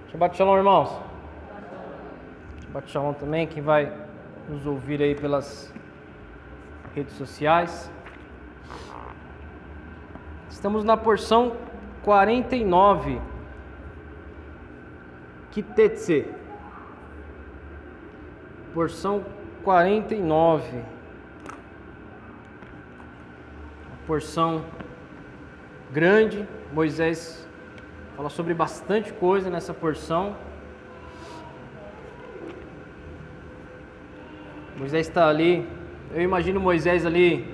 Shabbat Shalom, irmãos. Shabbat Shalom também, quem vai nos ouvir aí pelas redes sociais. Estamos na porção 49, Kitetse. Porção 49. Uma porção grande. Moisés fala sobre bastante coisa nessa porção. Moisés está ali, eu imagino Moisés ali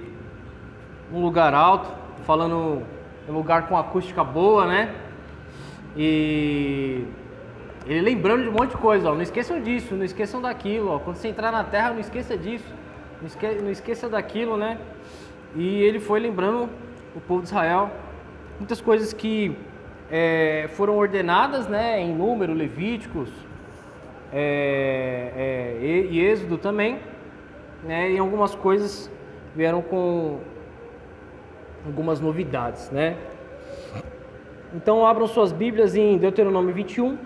num lugar alto, falando em um lugar com acústica boa, né? E ele lembrando de um monte de coisa, ó, não esqueçam disso, não esqueçam daquilo, ó, quando você entrar na terra, não esqueça disso, não esqueça daquilo, né? E ele foi lembrando o povo de Israel muitas coisas que foram ordenadas, né, em Número, Levíticos e Êxodo também, né, e algumas coisas vieram com algumas novidades, né. Então abram suas Bíblias em Deuteronômio 21,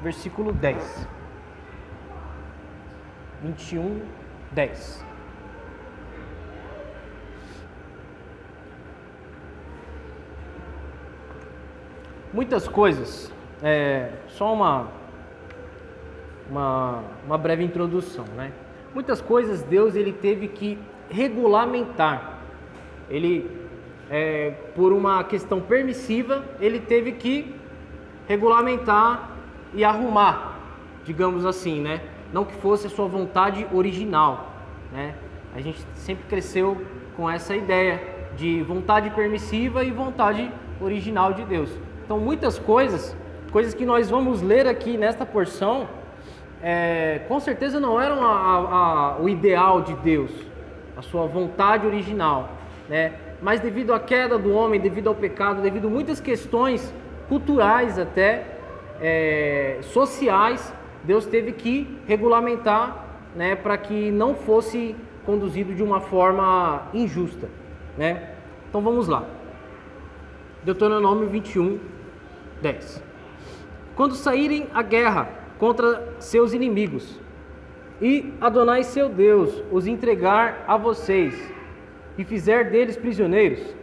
versículo 10. 21, 10. Muitas coisas, só uma breve introdução, né? Muitas coisas Deus ele teve que regulamentar. Ele, por uma questão permissiva, ele teve que regulamentar e arrumar, digamos assim, né? Não que fosse a sua vontade original, né? A gente sempre cresceu com essa ideia de vontade permissiva e vontade original de Deus. Então, muitas coisas que nós vamos ler aqui nesta porção, com certeza não eram o ideal de Deus, a sua vontade original, né? Mas devido à queda do homem, devido ao pecado, devido a muitas questões culturais até, sociais, Deus teve que regulamentar, né, para que não fosse conduzido de uma forma injusta, né? Então vamos lá. Deuteronômio 21, 10. Quando saírem à guerra contra seus inimigos e Adonai seu Deus os entregar a vocês e fizer deles prisioneiros,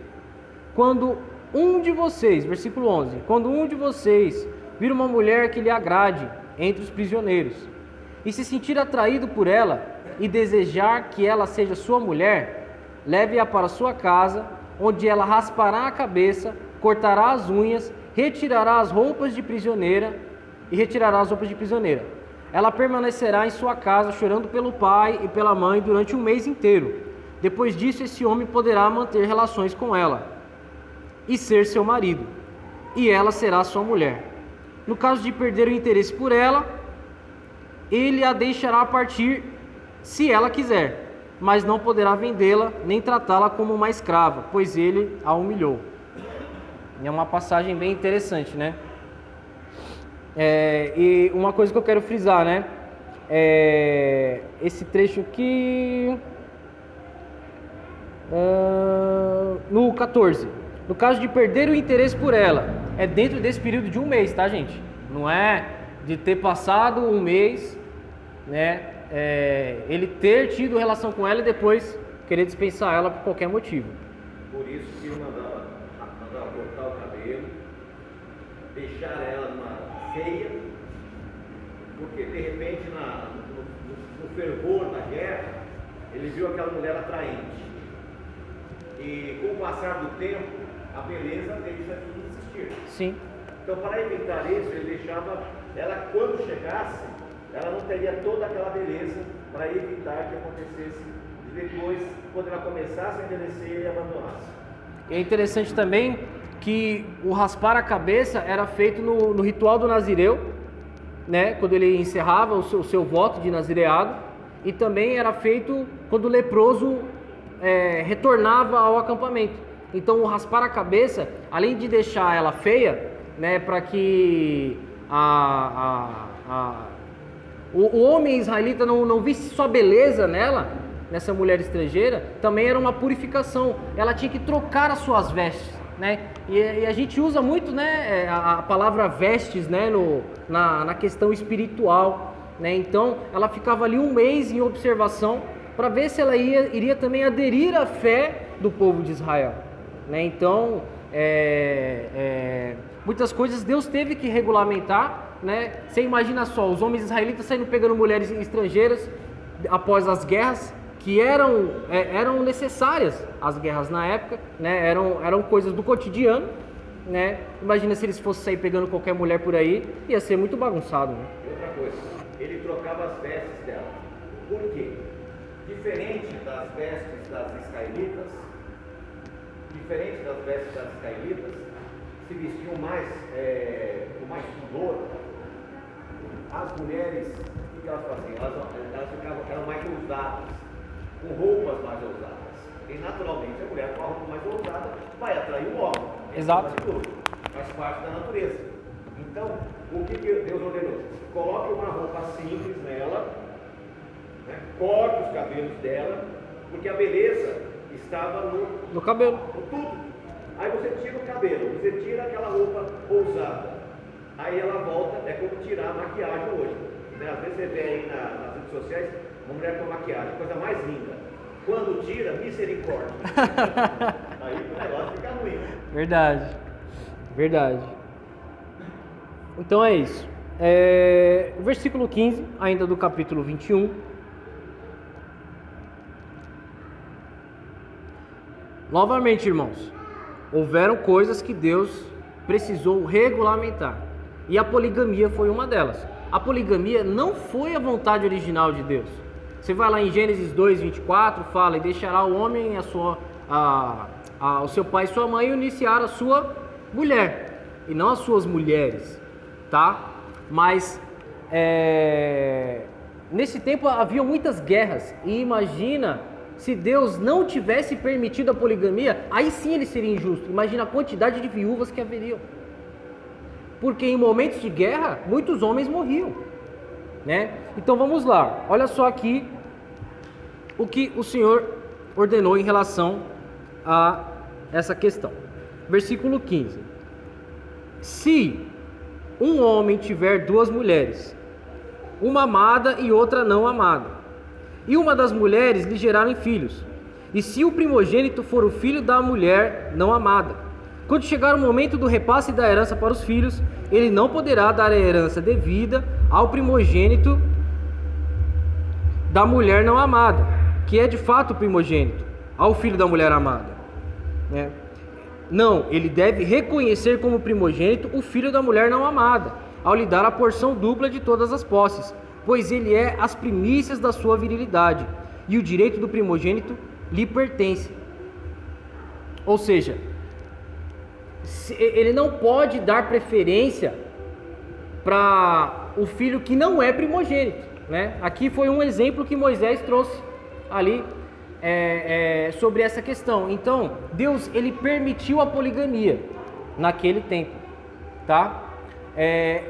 quando um de vocês, versículo 11, quando um de vocês vir uma mulher que lhe agrade entre os prisioneiros e se sentir atraído por ela e desejar que ela seja sua mulher, leve-a para sua casa, onde ela raspará a cabeça, cortará as unhas, retirará as roupas de prisioneira. Ela permanecerá em sua casa chorando pelo pai e pela mãe durante um mês inteiro. Depois disso, esse homem poderá manter relações com ela e ser seu marido, e ela será sua mulher. No caso de perder o interesse por ela, ele a deixará partir se ela quiser, mas não poderá vendê-la nem tratá-la como uma escrava, pois ele a humilhou. É uma passagem bem interessante, né? E uma coisa que eu quero frisar, né? Esse trecho aqui, no 14. No caso de perder o interesse por ela, é dentro desse período de um mês, tá, gente? Não é de ter passado um mês, né? Ele ter tido relação com ela e depois querer dispensar ela por qualquer motivo. Por isso que eu mandava cortar o cabelo, deixar ela numa feia, porque de repente no fervor da guerra, ele viu aquela mulher atraente. E com o passar do tempo, a beleza deixa de existir. Sim. Então, para evitar isso, ele deixava ela, quando chegasse, ela não teria toda aquela beleza para evitar que acontecesse depois, quando ela começasse a envelhecer, ele abandonasse. É interessante também que o raspar a cabeça era feito no ritual do Nazireu, né? Quando ele encerrava o seu voto de nazireado, e também era feito quando o leproso retornava ao acampamento. Então, o raspar a cabeça, além de deixar ela feia, né, para que o homem israelita não visse só beleza nessa mulher estrangeira, também era uma purificação. Ela tinha que trocar as suas vestes, né? E a gente usa muito, né, a palavra vestes, né, na questão espiritual, né? Então ela ficava ali um mês em observação para ver se ela iria também aderir à fé do povo de Israel, né? Então muitas coisas Deus teve que regulamentar, né? Você imagina só, os homens israelitas saindo pegando mulheres estrangeiras após as guerras, que eram necessárias, as guerras na época, né? Eram coisas do cotidiano, né? Imagina se eles fossem sair pegando qualquer mulher por aí, ia ser muito bagunçado, né? E outra coisa, ele trocava as vestes dela. Por quê? Diferente das vestes das israelitas, se vestiam mais com mais pudor. As mulheres, o que elas faziam? Elas eram mais ousadas, com roupas mais ousadas. E naturalmente a mulher com a roupa mais ousada vai atrair o homem. Exato. Faz parte da natureza. Então, o que Deus ordenou? Coloque uma roupa simples nela, né? Corte os cabelos dela, porque a beleza estava no cabelo. No tudo. Aí você tira o cabelo, você tira aquela roupa ousada. Aí ela volta, é como tirar a maquiagem hoje, né? Às vezes você vê aí nas redes sociais uma mulher com maquiagem, coisa mais linda. Quando tira, misericórdia. Aí o negócio fica ruim. Verdade. Então é isso. O versículo 15, ainda do capítulo 21. Novamente, irmãos, houveram coisas que Deus precisou regulamentar. E a poligamia foi uma delas. A poligamia não foi a vontade original de Deus. Você vai lá em Gênesis 2:24, fala: e deixará o homem o seu pai e sua mãe, e iniciar a sua mulher, e não as suas mulheres, tá? Mas nesse tempo havia muitas guerras, e imagina se Deus não tivesse permitido a poligamia, aí sim ele seria injusto. Imagina a quantidade de viúvas que haveriam, porque em momentos de guerra muitos homens morriam, né? Então vamos lá, olha só aqui o que o Senhor ordenou em relação a essa questão. Versículo 15: se um homem tiver duas mulheres, uma amada e outra não amada, e uma das mulheres lhe gerarem filhos, e se o primogênito for o filho da mulher não amada, quando chegar o momento do repasse da herança para os filhos, ele não poderá dar a herança devida ao primogênito da mulher não amada, que é de fato o primogênito, ao filho da mulher amada, né? Não, ele deve reconhecer como primogênito o filho da mulher não amada, ao lhe dar a porção dupla de todas as posses, pois ele é as primícias da sua virilidade, e o direito do primogênito lhe pertence. Ou seja, ele não pode dar preferência para o filho que não é primogênito, né? Aqui foi um exemplo que Moisés trouxe ali sobre essa questão. Então, Deus, ele permitiu a poligamia naquele tempo, tá?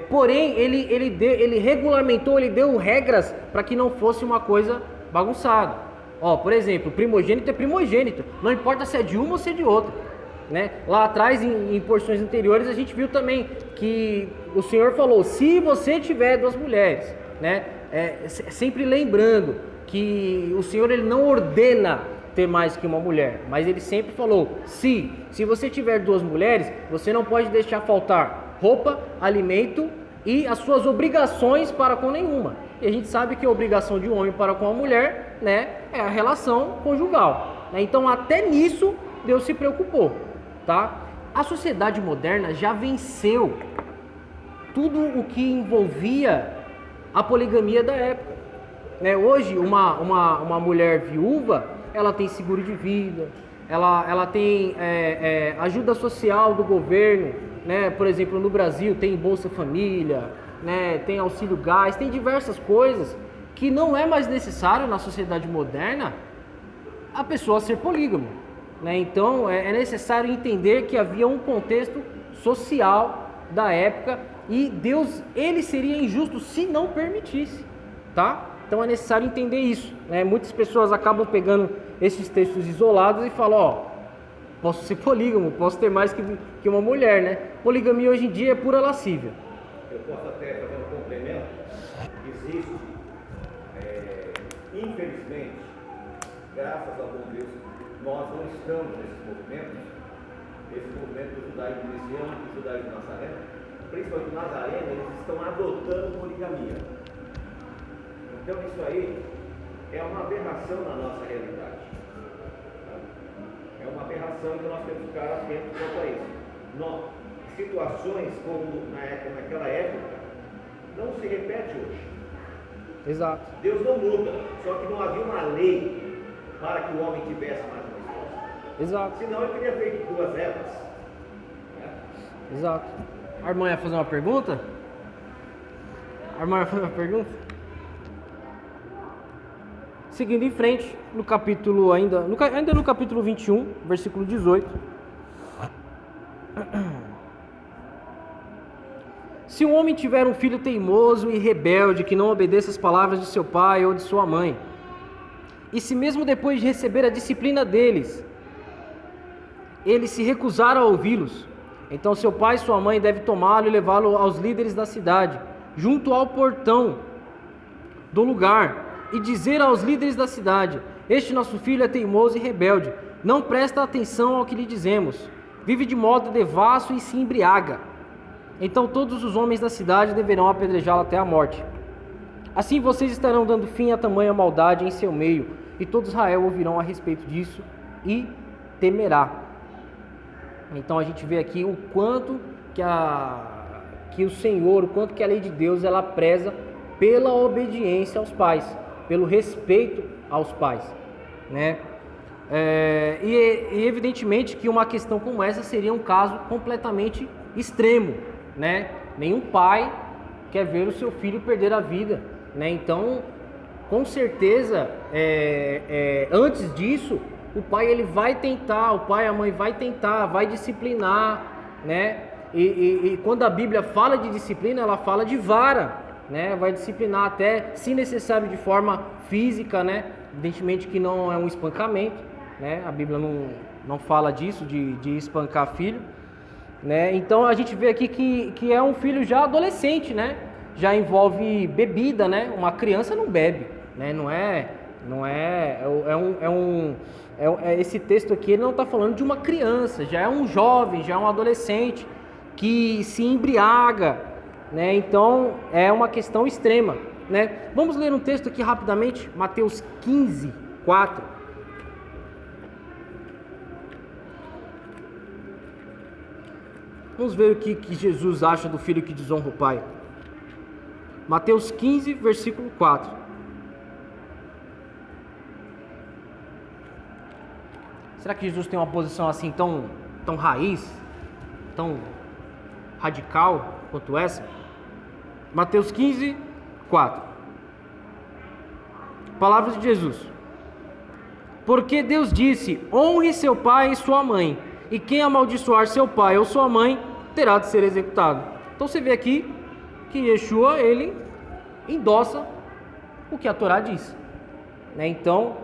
Porém, ele regulamentou, ele deu regras para que não fosse uma coisa bagunçada. Por exemplo, primogênito é primogênito, não importa se é de uma ou se é de outra, né? Lá atrás, em porções anteriores, a gente viu também que o Senhor falou: se você tiver duas mulheres, né? Sempre lembrando que o Senhor, ele não ordena ter mais que uma mulher, mas ele sempre falou: se você tiver duas mulheres, você não pode deixar faltar roupa, alimento e as suas obrigações para com nenhuma. E a gente sabe que a obrigação de um homem para com a mulher, né, é a relação conjugal, né? Então até nisso Deus se preocupou, tá? A sociedade moderna já venceu tudo o que envolvia a poligamia da época, né? Hoje uma mulher viúva, ela tem seguro de vida, ela tem ajuda social do governo, né? Por exemplo, no Brasil tem Bolsa Família, né? Tem auxílio gás, tem diversas coisas que não é mais necessário na sociedade moderna a pessoa ser polígama, né? Então é necessário entender que havia um contexto social da época e Deus, ele seria injusto se não permitisse, tá? Então é necessário entender isso, né? Muitas pessoas acabam pegando esses textos isolados e falam: posso ser polígamo, posso ter mais que uma mulher, né? Poligamia hoje em dia é pura lascívia. Eu posso até fazer um complemento. Existe, infelizmente, graças ao bom Deus, nós não estamos nesses movimentos, esse movimento do judaísmo messiânico, do judaísmo nazareno, principalmente nazareno, eles estão adotando poligamia. Então isso aí é uma aberração na nossa realidade. É uma aberração que nós temos que ficar atentos quanto a isso. Situações como naquela época não se repete hoje. Exato. Deus não muda, só que não havia uma lei para que o homem tivesse mais uma esposa. Exato. Senão ele teria feito 2 épocas. Exato. A irmã ia fazer uma pergunta? A irmã ia fazer uma pergunta? Seguindo em frente, no capítulo ainda no capítulo 21, versículo 18. Se um homem tiver um filho teimoso e rebelde, que não obedeça as palavras de seu pai ou de sua mãe, e se mesmo depois de receber a disciplina deles, ele se recusar a ouvi-los, então seu pai e sua mãe devem tomá-lo e levá-lo aos líderes da cidade, junto ao portão do lugar, e dizer aos líderes da cidade: este nosso filho é teimoso e rebelde, não presta atenção ao que lhe dizemos, vive de modo devasso e se embriaga. Então todos os homens da cidade deverão apedrejá-lo até a morte. Assim vocês estarão dando fim a tamanha maldade em seu meio, e todo Israel ouvirão a respeito disso e temerá. Então a gente vê aqui o quanto que o Senhor, o quanto que a lei de Deus ela preza pela obediência aos pais, pelo respeito aos pais, né? E evidentemente que uma questão como essa seria um caso completamente extremo, né? Nenhum pai quer ver o seu filho perder a vida, né? Então, com certeza, antes disso, o pai a mãe vai tentar, vai disciplinar, né? E quando a Bíblia fala de disciplina, ela fala de vara, né? Vai disciplinar até, se necessário, de forma física, né? Evidentemente que não é um espancamento, né? A Bíblia não fala disso, de espancar filho, né? Então a gente vê aqui que é um filho já adolescente, né? Já envolve bebida, né? Uma criança não bebe, né? Esse texto aqui ele não está falando de uma criança, já é um jovem, já é um adolescente que se embriaga, né? Então é uma questão extrema, né? Vamos ler um texto aqui rapidamente, Mateus 15, 4. Vamos ver o que Jesus acha do filho que desonra o pai. Mateus 15, versículo 4. Será que Jesus tem uma posição assim tão raiz, tão radical quanto essa? Mateus 15, 4. Palavras de Jesus. Porque Deus disse: honre seu pai e sua mãe, e quem amaldiçoar seu pai ou sua mãe terá de ser executado. Então você vê aqui que Yeshua ele endossa o que a Torá diz, né? Então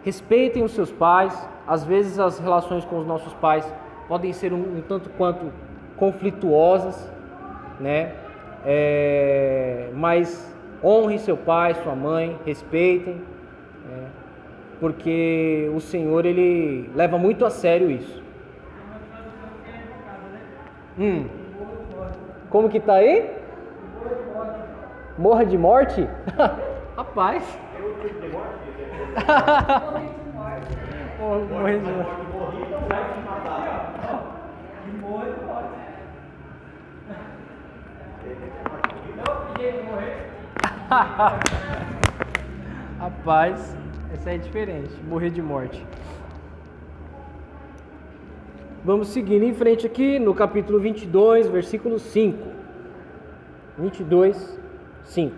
respeitem os seus pais. Às vezes as relações com os nossos pais podem ser um tanto quanto conflituosas, né? Mas honre seu pai, sua mãe, respeitem, né? Porque o Senhor ele leva muito a sério isso. Como que tá aí? Morra de morte? Rapaz. Morrer de morte. Rapaz, essa é diferente. Morrer de morte. Vamos seguindo em frente aqui no capítulo 22, versículo 5. 22, 5.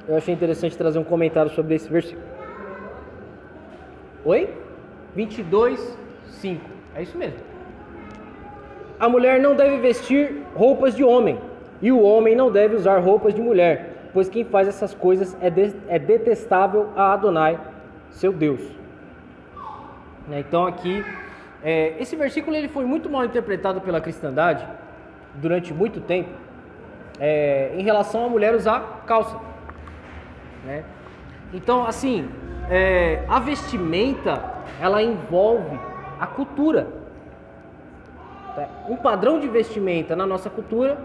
Eu achei interessante trazer um comentário sobre esse versículo. Oi? 22, 5. É isso mesmo. A mulher não deve vestir roupas de homem, e o homem não deve usar roupas de mulher, pois quem faz essas coisas é detestável a Adonai, seu Deus. né? Então aqui, esse versículo ele foi muito mal interpretado pela cristandade durante muito tempo, em relação à mulher usar calça, né? Então assim, a vestimenta ela envolve a cultura. Um padrão de vestimenta na nossa cultura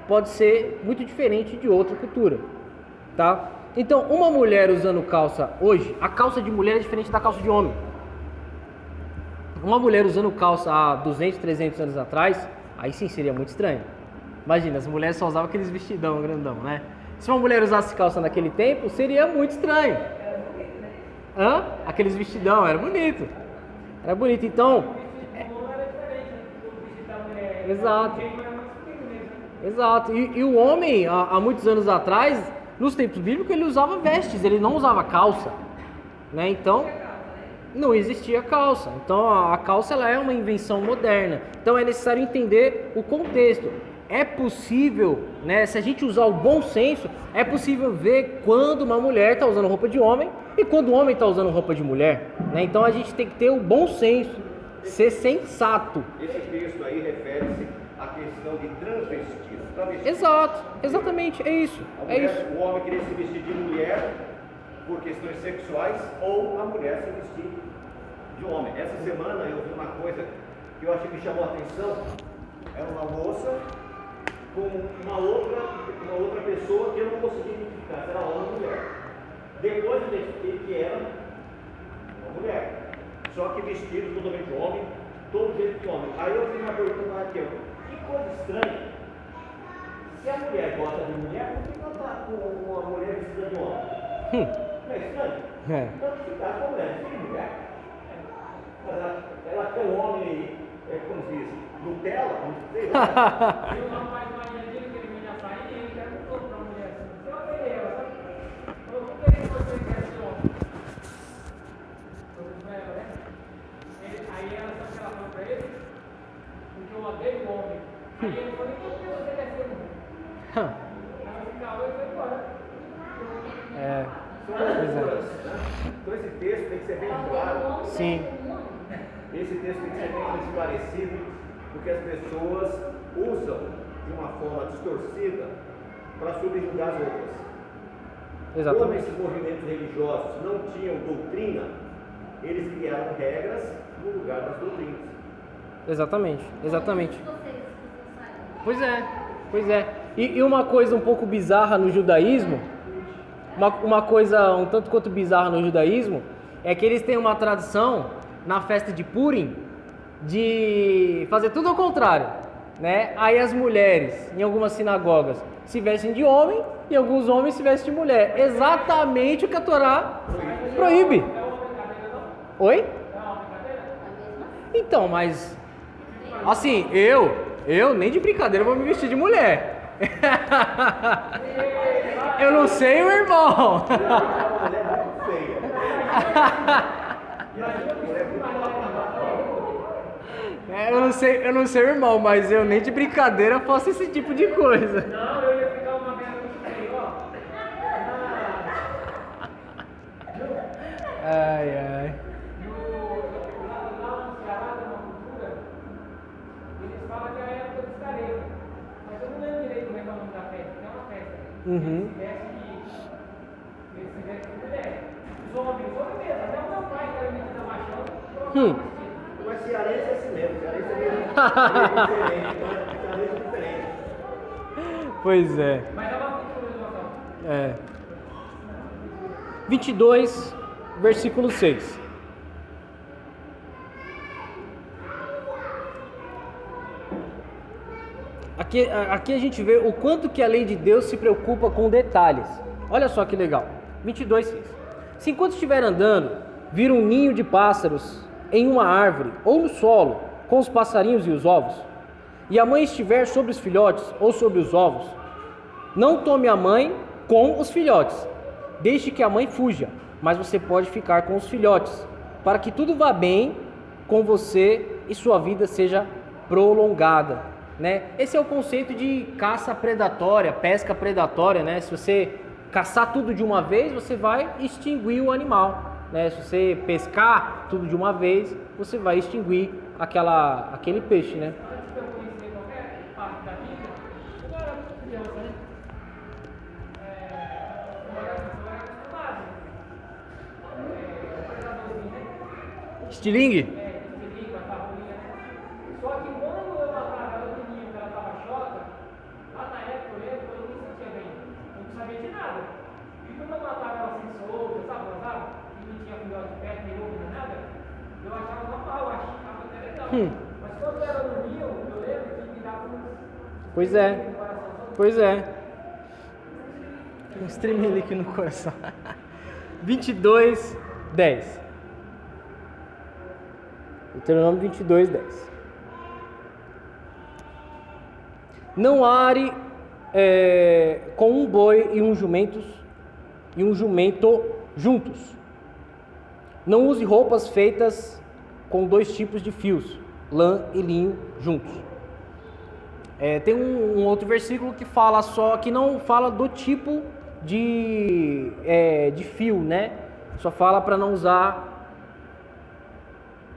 pode ser muito diferente de outra cultura, tá? Então, uma mulher usando calça hoje, a calça de mulher é diferente da calça de homem. Uma mulher usando calça há 200, 300 anos atrás, aí sim seria muito estranho. Imagina, as mulheres só usavam aqueles vestidão grandão, né? Se uma mulher usasse calça naquele tempo, seria muito estranho. Aqueles vestidão, era bonito. Era bonito, então... Exato. Exato. E o homem, há muitos anos atrás, nos tempos bíblicos, ele usava vestes, ele não usava calça, né? Então, não existia calça. Então, a calça ela é uma invenção moderna. Então, é necessário entender o contexto. É possível, né? Se a gente usar o bom senso, é possível ver quando uma mulher está usando roupa de homem e quando o homem está usando roupa de mulher, né? Então, a gente tem que ter o bom senso, ser sensato. Esse texto aí refere-se à questão de transvestir. Exato, exatamente, é isso. O homem querer se vestir de mulher por questões sexuais ou a mulher se vestir de homem. Essa semana eu vi uma coisa que eu achei que me chamou a atenção. Era uma moça com uma outra pessoa que eu não conseguia identificar se era homem ou mulher. Depois eu identifiquei que era uma mulher, só que vestido totalmente homem, todo jeito de homem. Aí eu fiz uma pergunta para Raquel: que coisa estranha. Se a mulher gosta de mulher, por que ela está com uma mulher vestida de homem? Não é estranho? Então, se ficar com a mulher vestida de mulher, ela tem um homem aí, como se diz, Nutella, não sei. E o rapaz mais dele que ele vem na saída, ele perguntou para a mulher assim: você vai ver ela, sabe? Falou: por que você quer ser homem? Falou para ela, né? Aí ela, sabe o que ela falou para ele? Porque eu odeio o homem. Aí ele falou: por que você quer ser homem? Então esse texto tem que ser bem claro. Sim. Esse texto tem que ser bem esclarecido, porque as pessoas usam de uma forma distorcida para subjugar as outras. Exatamente. Como esses movimentos religiosos não tinham doutrina, eles criaram regras no lugar das doutrinas. Exatamente, exatamente. Pois é. E uma coisa um pouco bizarra no judaísmo, uma coisa um tanto quanto bizarra no judaísmo, é que eles têm uma tradição na festa de Purim de fazer tudo ao contrário, né? Aí as mulheres, em algumas sinagogas, se vestem de homem e alguns homens se vestem de mulher. Exatamente o que a Torá proíbe. Oi? Então, mas assim, eu nem de brincadeira vou me vestir de mulher. Eu não sei, meu irmão. Eu não sei, irmão, mas eu nem de brincadeira faço esse tipo de coisa. não, eu ia ficar uma merda muito feio, ó. Ai. Lá no Ceará tem uma cultura, eles falam que é a época dos caretas. Mas eu não lembro direito como é que é o nome da festa. Tem uma festa. Eles se vestem de mulher. Os homens mesmo. Até o meu pai, que era menino da machão, Mas cearense é assim mesmo. Cearense é meio diferente. Cearense é diferente. Pois é. mas é uma cultura do local. 22, versículo 6. Aqui a gente vê o quanto que a lei de Deus se preocupa com detalhes. Olha só que legal. 22:6. Se enquanto estiver andando, vir um ninho de pássaros em uma árvore ou no solo, com os passarinhos e os ovos, e a mãe estiver sobre os filhotes ou sobre os ovos, não tome a mãe com os filhotes, deixe que a mãe fuja, mas você pode ficar com os filhotes, para que tudo vá bem com você e sua vida seja prolongada, né? Esse é o conceito de caça predatória, pesca predatória, né? Se você caçar tudo de uma vez, você vai extinguir o animal, né? Se você pescar tudo de uma vez, você vai extinguir aquele peixe, né? Antes de eu conhecer qualquer parte da vida, eu era criança, né? Eu era acostumado. O predadorzinho, né? Estilingue? Estilingue, a farrolinha, né? Só que quando eu matava ela pequenininha, que ela tava choca, lá na época eu lembro que eu não me sentia bem. Eu não sabia de nada. E quando eu matava ela assim solta, sabe? E não tinha filhote de perto, nem ovo, nem nada, eu achava normal, eu achava até legal. Mas quando era no rio, eu lembro que me dava Pois é. Pois é. Um estremelique no coração. 22, 10. Deuteronômio 22, 10. Não are com um boi e um jumento juntos. Não use roupas feitas com 2 tipos de fios, lã e linho juntos. Tem um outro versículo que fala que não fala do tipo de fio, né? Só fala para não usar.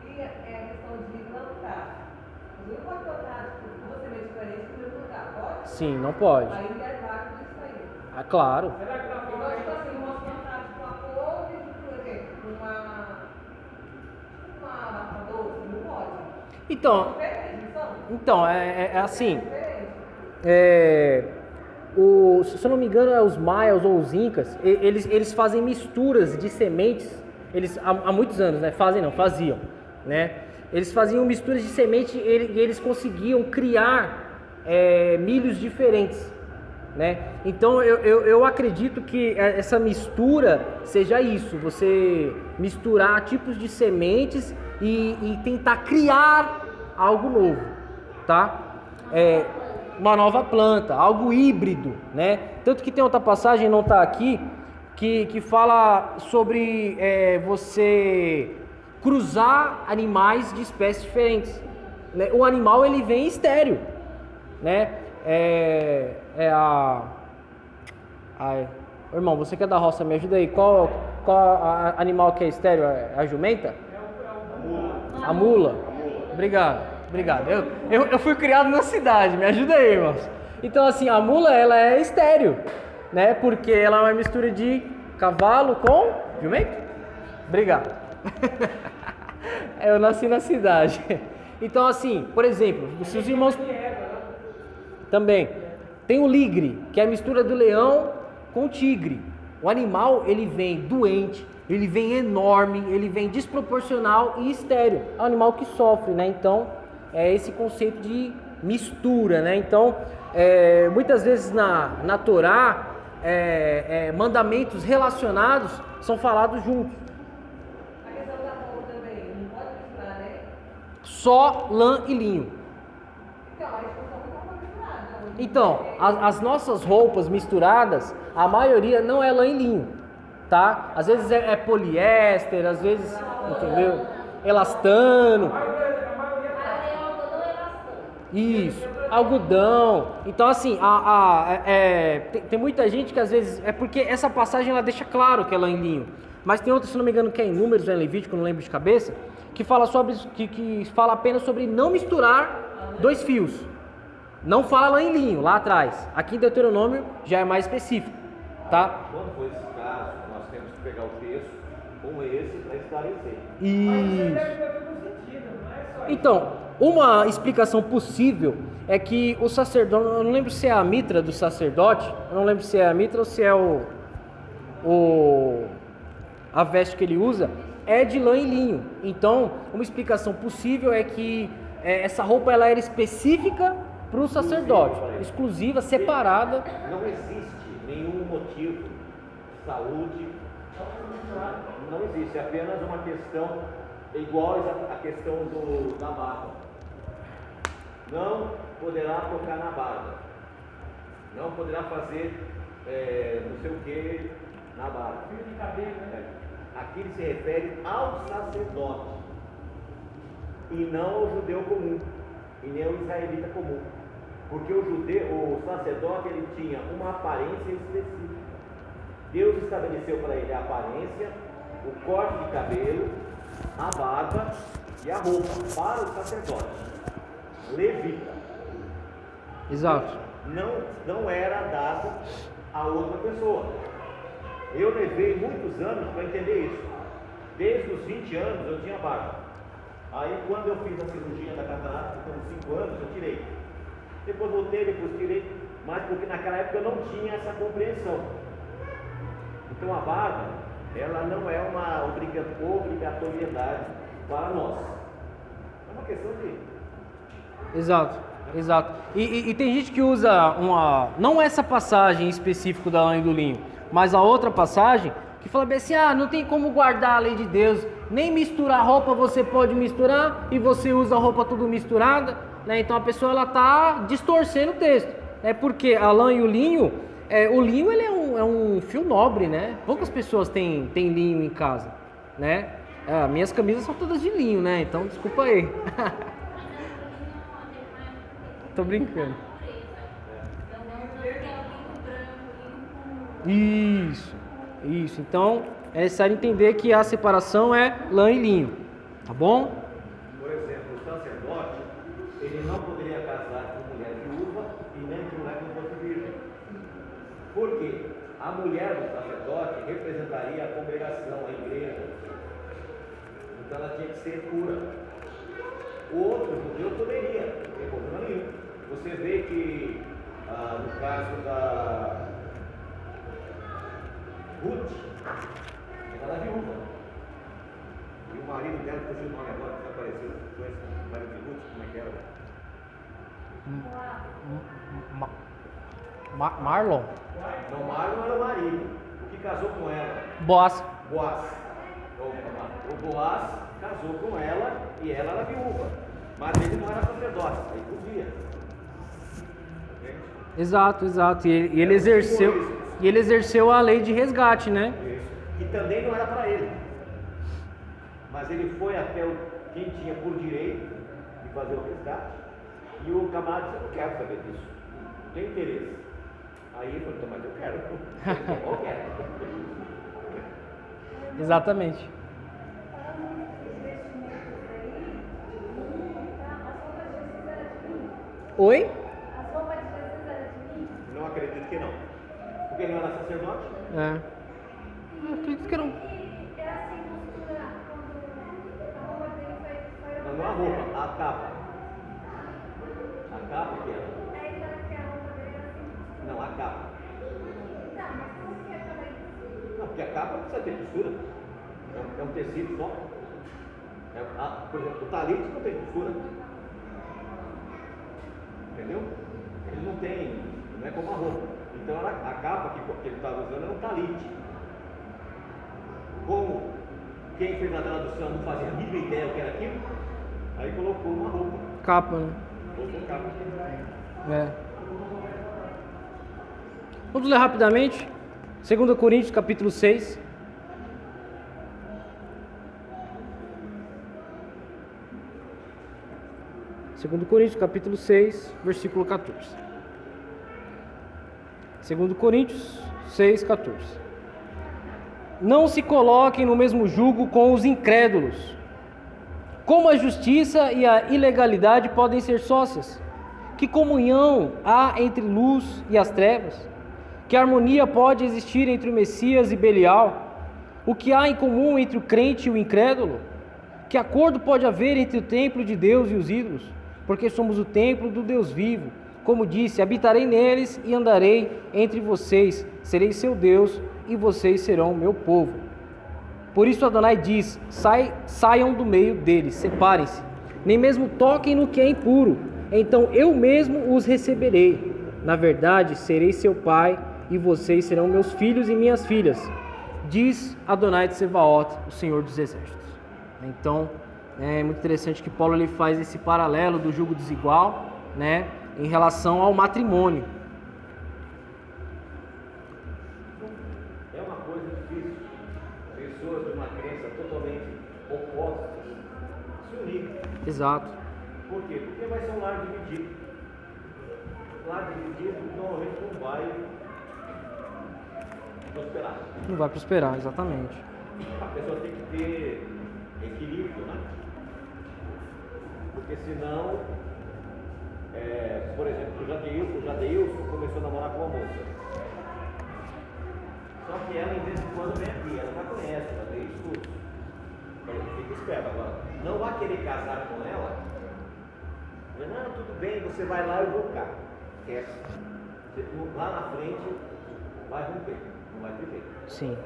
E a questão de plantar. Você não pode plantar você mesmo diferente do mesmo lugar, pode? Sim, não pode. Aí é válido isso aí. Ah, claro. Será que tá Igual, tipo assim, posso plantar tipo uma couve, por exemplo, uma doce, não pode. Então, Diferente, não são? então é assim. Diferente. Se eu não me engano, os maias ou os incas, eles fazem misturas de sementes. Eles há muitos anos, né? Faziam, né? Eles faziam misturas de semente e eles conseguiam criar milhos diferentes, né? Então eu acredito que essa mistura seja isso, você misturar tipos de sementes e tentar criar algo novo, tá? Uma nova planta, algo híbrido, né? Tanto que tem outra passagem, não está aqui, que fala sobre você cruzar animais de espécies diferentes, né? O animal ele vem estéril, né? Irmão, você que é da roça, me ajuda aí. Qual animal que é estéril? A jumenta? A mula. Obrigado. Eu fui criado na cidade, me ajuda aí, irmãos. Então, assim, a mula, ela é estéril, né? Porque ela é uma mistura de cavalo com jumento. Obrigado. Eu nasci na cidade. Então, assim, por exemplo, se os irmãos... Também. Tem o ligre, que é a mistura do leão com o tigre. O animal, ele vem doente, ele vem enorme, ele vem desproporcional e estéril. É um animal que sofre, né? Então, é esse conceito de mistura, né? Então, muitas vezes na Torá, mandamentos relacionados são falados juntos. A questão da roupa também, não pode misturar, né? Só lã e linho. Então, a discussão não pode misturar, né? Então, as nossas roupas misturadas, a maioria não é lã e linho, tá? Às vezes é poliéster, às vezes, entendeu? Elastano. Isso, algodão. Então, assim, tem muita gente que às vezes... É porque essa passagem ela deixa claro que é lã e linho. Mas tem outra, se não me engano, que é em Números, ou em Levítico, não lembro de cabeça, que fala que fala apenas sobre não misturar 2 fios. Não fala lã e linho, lá atrás. Aqui em Deuteronômio já é mais específico, tá? Quando for esse caso, nós temos que pegar o texto com esse para esclarecer. Então, uma explicação possível é que o sacerdote, eu não lembro se é a mitra do sacerdote, eu não lembro se é a mitra ou se é a veste que ele usa, é de lã e linho. Então, uma explicação possível é que essa roupa ela era específica para o sacerdote, exclusiva, separada. Não existe nenhum motivo de saúde, não existe, é apenas uma questão igual a questão da barba. Não poderá tocar na barba, não poderá fazer não sei o que na barba. Aqui ele se refere ao sacerdote e não ao judeu comum e nem ao israelita comum, porque o sacerdote ele tinha uma aparência específica. Deus estabeleceu para ele a aparência o corte de cabelo, a barba e a roupa para o sacerdote levita. Exato. Não era dado a outra pessoa. Eu levei muitos anos para entender isso. Desde os 20 anos eu tinha barba. Aí quando eu fiz a cirurgia da catarata, com 5 anos, eu tirei. Depois voltei, depois tirei, mas porque naquela época eu não tinha essa compreensão. Então a barba, ela não é uma obrigatoriedade para nós. É uma questão de... Exato, exato. E tem gente que usa não essa passagem em específico da lã e do linho, mas a outra passagem que fala bem assim, não tem como guardar a lei de Deus, nem misturar roupa você pode misturar, e você usa a roupa tudo misturada, né? Então a pessoa ela está distorcendo o texto, porque a lã e o linho ele é um fio nobre, né? Poucas pessoas têm linho em casa, né? Minhas camisas são todas de linho, né? Então desculpa aí. Tô brincando. Isso. Então é necessário entender que a separação é lã e linho, tá bom? Por exemplo, o sacerdote, ele não poderia casar com mulher viúva e nem com mulher que não fosse virgem. Por quê? A mulher do sacerdote representaria a congregação, a igreja. Então ela tinha que ser pura. O outro judeu poderia, não tem problema nenhum. Você vê que no caso da Ruth, ela era viúva. E o marido dela, fugiu o nome agora, que apareceu depois, o marido de Ruth, como é que era? Marlon? Não, Marlon era o marido, o que casou com ela. Boaz. O Boaz casou com ela e ela era viúva. Mas ele não era sacerdote, aí podia. Exato. E ele exerceu a lei de resgate, né? Isso. Que também não era para ele. Mas ele foi até quem tinha por direito de fazer o resgate. E o camarada disse, eu não quero saber disso. Não tem interesse. Aí ele falou, mas eu quero. Eu quero. Exatamente. Oi? As roupas de Jesus eram de mim? Não acredito que não. Porque ele não era sacerdote? Eu acredito que não. E era assim, costura, quando a roupa dele foi Não a roupa, a capa. A capa que era? Aí fala que a roupa dele era assim. Não, a capa. Então, mas como que é falar isso? Não, porque a capa não precisa ter costura. É um tecido só. Por exemplo, o talite não tem costura. Entendeu? Ele não é como a roupa. Então a capa que ele estava usando era um talite. Como quem fez a tradução não fazia a mínima ideia do que era aquilo, aí colocou uma roupa. Capa, né? Colocou capa. Vamos ler rapidamente. 2 Coríntios, capítulo 6. Segundo Coríntios, capítulo 6, versículo 14. 2 Coríntios 6, 14. Não se coloquem no mesmo jugo com os incrédulos. Como a justiça e a ilegalidade podem ser sócias? Que comunhão há entre luz e as trevas? Que harmonia pode existir entre o Messias e Belial? O que há em comum entre o crente e o incrédulo? Que acordo pode haver entre o templo de Deus e os ídolos? Porque somos o templo do Deus vivo. Como disse, habitarei neles e andarei entre vocês, serei seu Deus e vocês serão meu povo. Por isso Adonai diz, saiam do meio deles, separem-se, nem mesmo toquem no que é impuro, então eu mesmo os receberei. Na verdade, serei seu pai e vocês serão meus filhos e minhas filhas, diz Adonai de Sebaot, o Senhor dos Exércitos. Então, é muito interessante que Paulo ele faz esse paralelo do jugo desigual, né, em relação ao matrimônio. É uma coisa difícil. Pessoas de uma crença totalmente opostas se unirem. Exato. Por quê? Porque vai ser um lar dividido. Lar dividido normalmente não vai prosperar. Não vai prosperar, exatamente. a pessoa tem que ter equilíbrio, né? Porque senão, por exemplo, o Jadeilson começou a namorar com uma moça. Só que ela, em vez de quando, vem aqui, ela já conhece, ela tem estudo. Então, fica esperto agora. Não vai querer casar com ela. Não, tudo bem, você vai lá e eu vou cá. Esquece. Lá na frente vai romper, não vai ter jeito. Sim.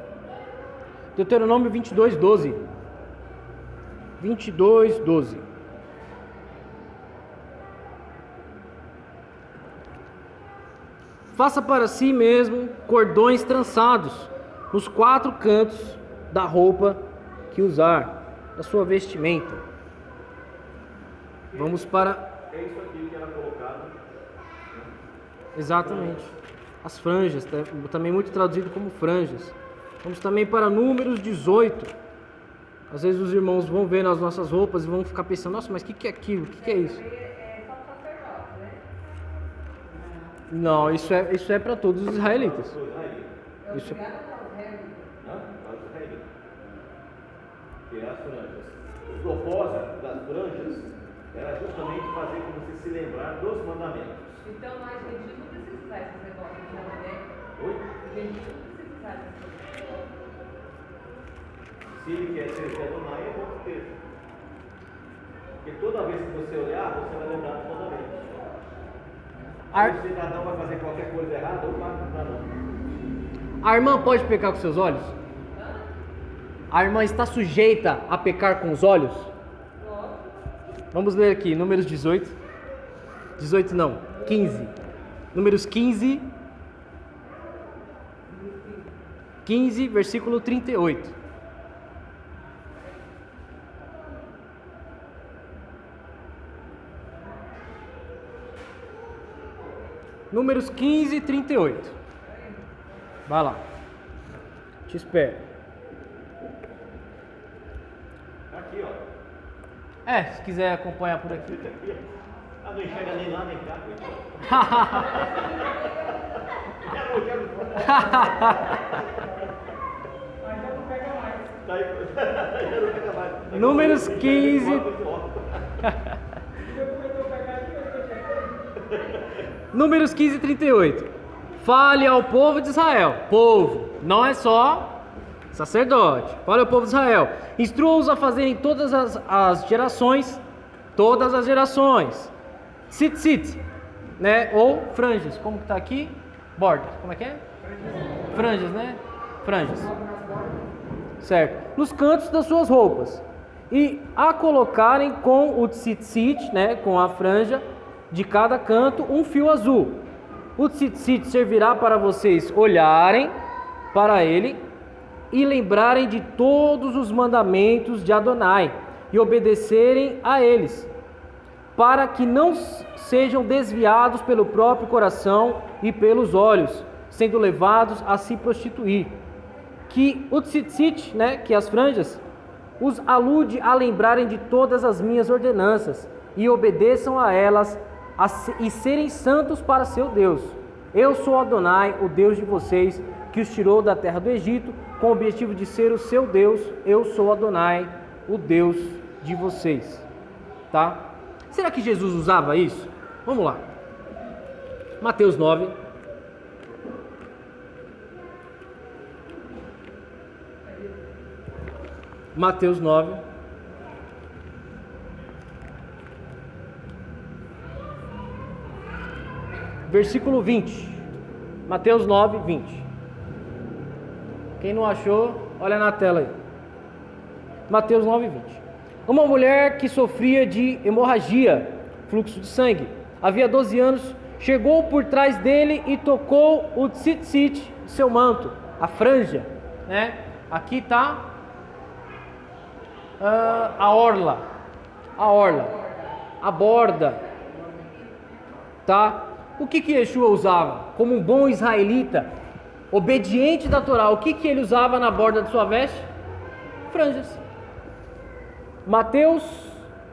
Deuteronômio 22:12. 22:12. Faça para si mesmo cordões trançados nos 4 cantos da roupa que usar, da sua vestimenta. Vamos para... É isso aqui que era colocado. Exatamente. As franjas, também muito traduzido como franjas. Vamos também para Números 18. Às vezes os irmãos vão ver nas nossas roupas e vão ficar pensando, nossa, mas o que é aquilo? O que é isso? É só para sacerdote, né? Não, isso é para todos os israelitas. É Isso. obrigado a não, né? Para os israelitas. Que é as franjas. O propósito das franjas era justamente fazer com você se lembrar dos mandamentos. Então nós gentios não precisamos usar esses negócios, né? Oi? Gentios não precisam usar esses negócios. Se ele quer ser Adonai, é bom ter. Porque toda vez que você olhar, você vai lembrar dos mandamentos. Se o cidadão vai fazer qualquer coisa errada, ou para não. A irmã pode pecar com seus olhos? A irmã está sujeita a pecar com os olhos? Vamos ler aqui, Números 18. 18 não, 15. Números 15. 15, versículo 38. Números 15, 38. Vai lá. Te espero. Aqui, ó. Se quiser acompanhar por aqui. Ah, não enxerga nem lá, nem cá. Mas já não pega mais. Já não pega mais. Números 15. Eu comecei a pegar aqui, mas eu cheguei. Números 15, 38. Fale ao povo de Israel. Povo, não é só sacerdote. Fale ao povo de Israel. Instrua-os a fazerem todas as gerações. Todas as gerações. Tzitzit, né? Ou franjas. Como que tá aqui? Bordas. Como é que é? Franjas, né? Franjas. Certo. Nos cantos das suas roupas. E a colocarem com o tzitzit, né? Com a franja de cada canto, um fio azul. O tzitzit servirá para vocês olharem para ele e lembrarem de todos os mandamentos de Adonai e obedecerem a eles, para que não sejam desviados pelo próprio coração e pelos olhos, sendo levados a se prostituir. Que o tzitzit, né, que as franjas, os alude a lembrarem de todas as minhas ordenanças e obedeçam a elas e serem santos para seu Deus. Eu sou Adonai, o Deus de vocês, que os tirou da terra do Egito, com o objetivo de ser o seu Deus. Eu sou Adonai, o Deus de vocês. Tá? Será que Jesus usava isso? Vamos lá. Mateus 9. Mateus 9. Versículo 20. Mateus 9, 20. Quem não achou, olha na tela aí. Mateus 9, 20. Uma mulher que sofria de hemorragia, fluxo de sangue, havia 12 anos, chegou por trás dele e tocou o tzitzit de seu manto, a franja, né? Aqui está a orla, a borda, tá? O que Yeshua usava? Como um bom israelita, obediente da Torá, o que ele usava na borda de sua veste? Franjas. Mateus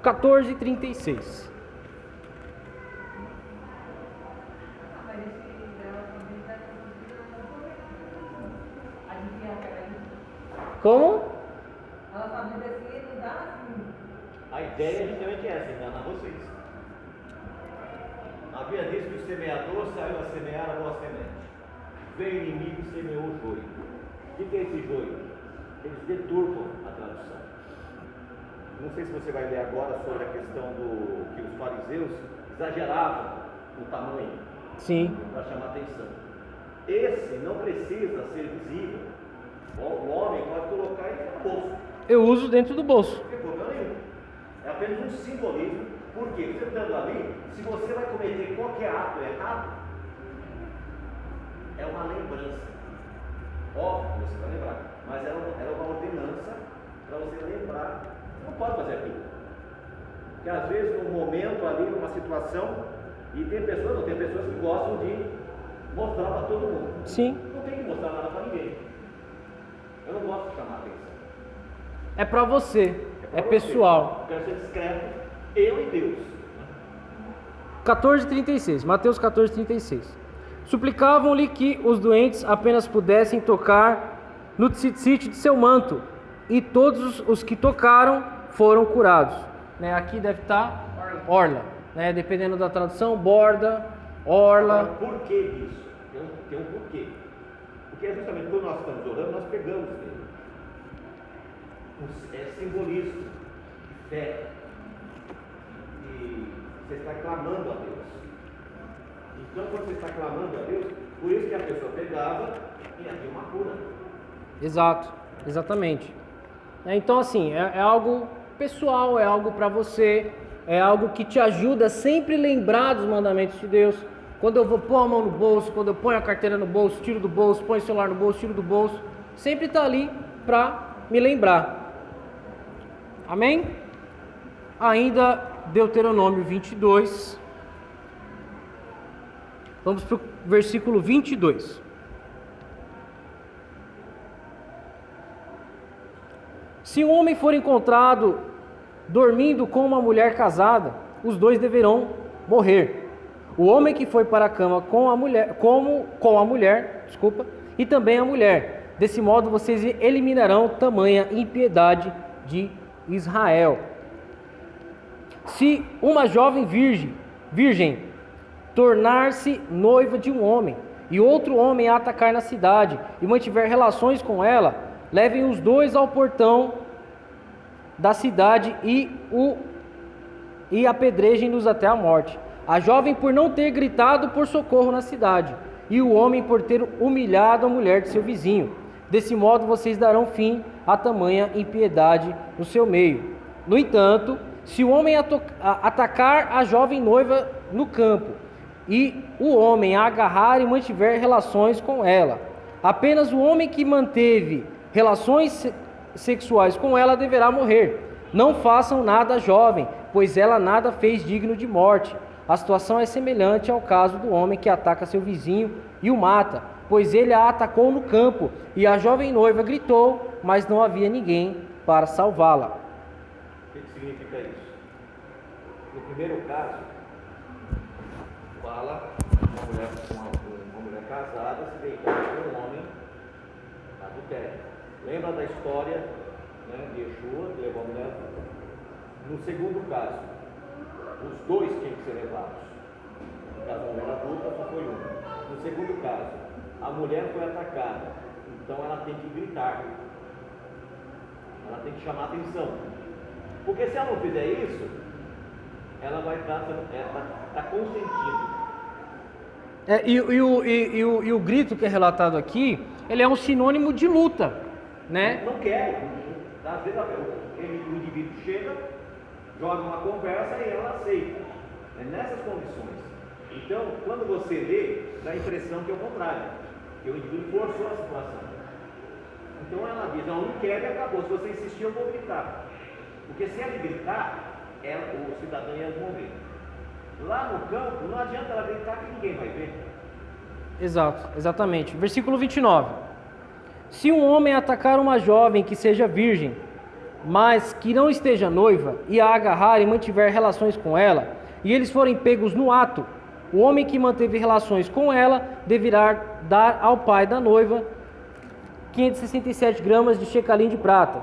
14, 36. Como? Ela sabe assim, não dá assim. A ideia é justamente essa, enganar vocês. A Bíblia diz que o semeador saiu a semear a boa semente. Veio o inimigo e semeou o joio. O que é esse joio? Eles deturpam a tradução. Não sei se você vai ler agora sobre a questão do que os fariseus exageravam no tamanho. Sim. Para chamar atenção. Esse não precisa ser visível. O homem pode colocar ele no bolso. Eu uso dentro do bolso. Não tem problema nenhum. É apenas um simbolismo. Por quê? Você estando ali, se você vai cometer qualquer ato errado, é uma lembrança. Óbvio que você vai lembrar, mas era uma ordenança para você lembrar. Você não pode fazer aquilo. Porque às vezes, num momento ali, numa situação, e tem pessoas que gostam de mostrar para todo mundo. Sim. Não tem que mostrar nada para ninguém. Eu não gosto de chamar atenção. É para você. É pessoal. Eu quero ser discreto, eu e Deus. 14:36. Mateus 14:36. Suplicavam-lhe que os doentes apenas pudessem tocar no tzitzit de seu manto, e todos os que tocaram foram curados. Né? Aqui deve estar orla, né? Dependendo da tradução, borda, orla. Agora, por que disso? Tem um porquê. Porque é justamente quando nós estamos orando, nós pegamos nele. É simbolismo de fé. E você está clamando a Deus. Então, quando você está clamando a Deus, por isso que a pessoa pegava e havia uma cura. Exato, exatamente. Então, assim, é algo pessoal, é algo para você, é algo que te ajuda a sempre lembrar dos mandamentos de Deus. Quando eu vou pôr a mão no bolso, quando eu ponho a carteira no bolso, tiro do bolso, ponho o celular no bolso, tiro do bolso, sempre está ali para me lembrar. Amém? Ainda Deuteronômio 22. Vamos para o versículo 22. Se um homem for encontrado dormindo com uma mulher casada, os dois deverão morrer. O homem que foi para a cama com a mulher, e também a mulher. Desse modo vocês eliminarão tamanha impiedade de Israel. Se uma jovem virgem tornar-se noiva de um homem, e outro homem a atacar na cidade e mantiver relações com ela, levem os dois ao portão da cidade e apedrejem-nos até a morte. A jovem por não ter gritado por socorro na cidade, e o homem por ter humilhado a mulher de seu vizinho. Desse modo vocês darão fim a tamanha impiedade no seu meio. No entanto, se o homem atacar a jovem noiva no campo, e o homem a agarrar e mantiver relações com ela, apenas o homem que manteve relações sexuais com ela deverá morrer. Não façam nada à jovem, pois ela nada fez digno de morte. A situação é semelhante ao caso do homem que ataca seu vizinho e o mata, pois ele a atacou no campo, e a jovem noiva gritou, mas não havia ninguém para salvá-la. O que significa isso? No primeiro caso, fala uma mulher casada se deitar com um homem adultério. Lembra da história, né, de Yeshua, que levou a mulher? No segundo caso, os dois tinham que ser levados. No caso da mulher adulta, só foi um. No segundo caso, a mulher foi atacada, então ela tem que gritar, ela tem que chamar atenção, porque se ela não fizer isso, ela vai estar consentindo. E o grito que é relatado aqui, ele é um sinônimo de luta, né? Não quer. Às vezes o indivíduo chega, joga uma conversa e ela aceita. É nessas condições. Então, quando você lê, dá a impressão que é o contrário, que o indivíduo forçou a situação. Então ela diz, não quer e acabou. Se você insistir, eu vou gritar. Porque se ela gritar, o cidadão ia morrer. Lá no campo, não adianta ela gritar que ninguém vai ver. Exato, exatamente. Versículo 29. Se um homem atacar uma jovem que seja virgem, mas que não esteja noiva, e a agarrar e mantiver relações com ela, e eles forem pegos no ato, o homem que manteve relações com ela deverá dar ao pai da noiva 567 gramas de shecalim de prata.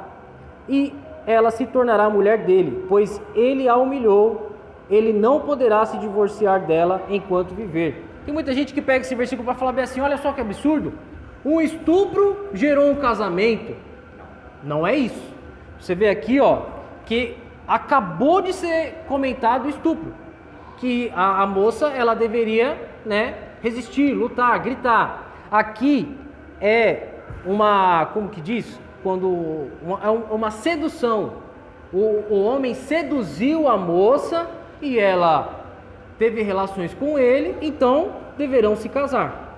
E ela se tornará mulher dele, pois ele a humilhou, ele não poderá se divorciar dela enquanto viver. Tem muita gente que pega esse versículo para falar bem assim, olha só que absurdo, um estupro gerou um casamento. Não é isso. Você vê aqui, ó, que acabou de ser comentado o estupro, que a moça, ela deveria, né, resistir, lutar, gritar. Aqui é uma, como que diz? Uma sedução. O homem seduziu a moça e ela teve relações com ele, então deverão se casar.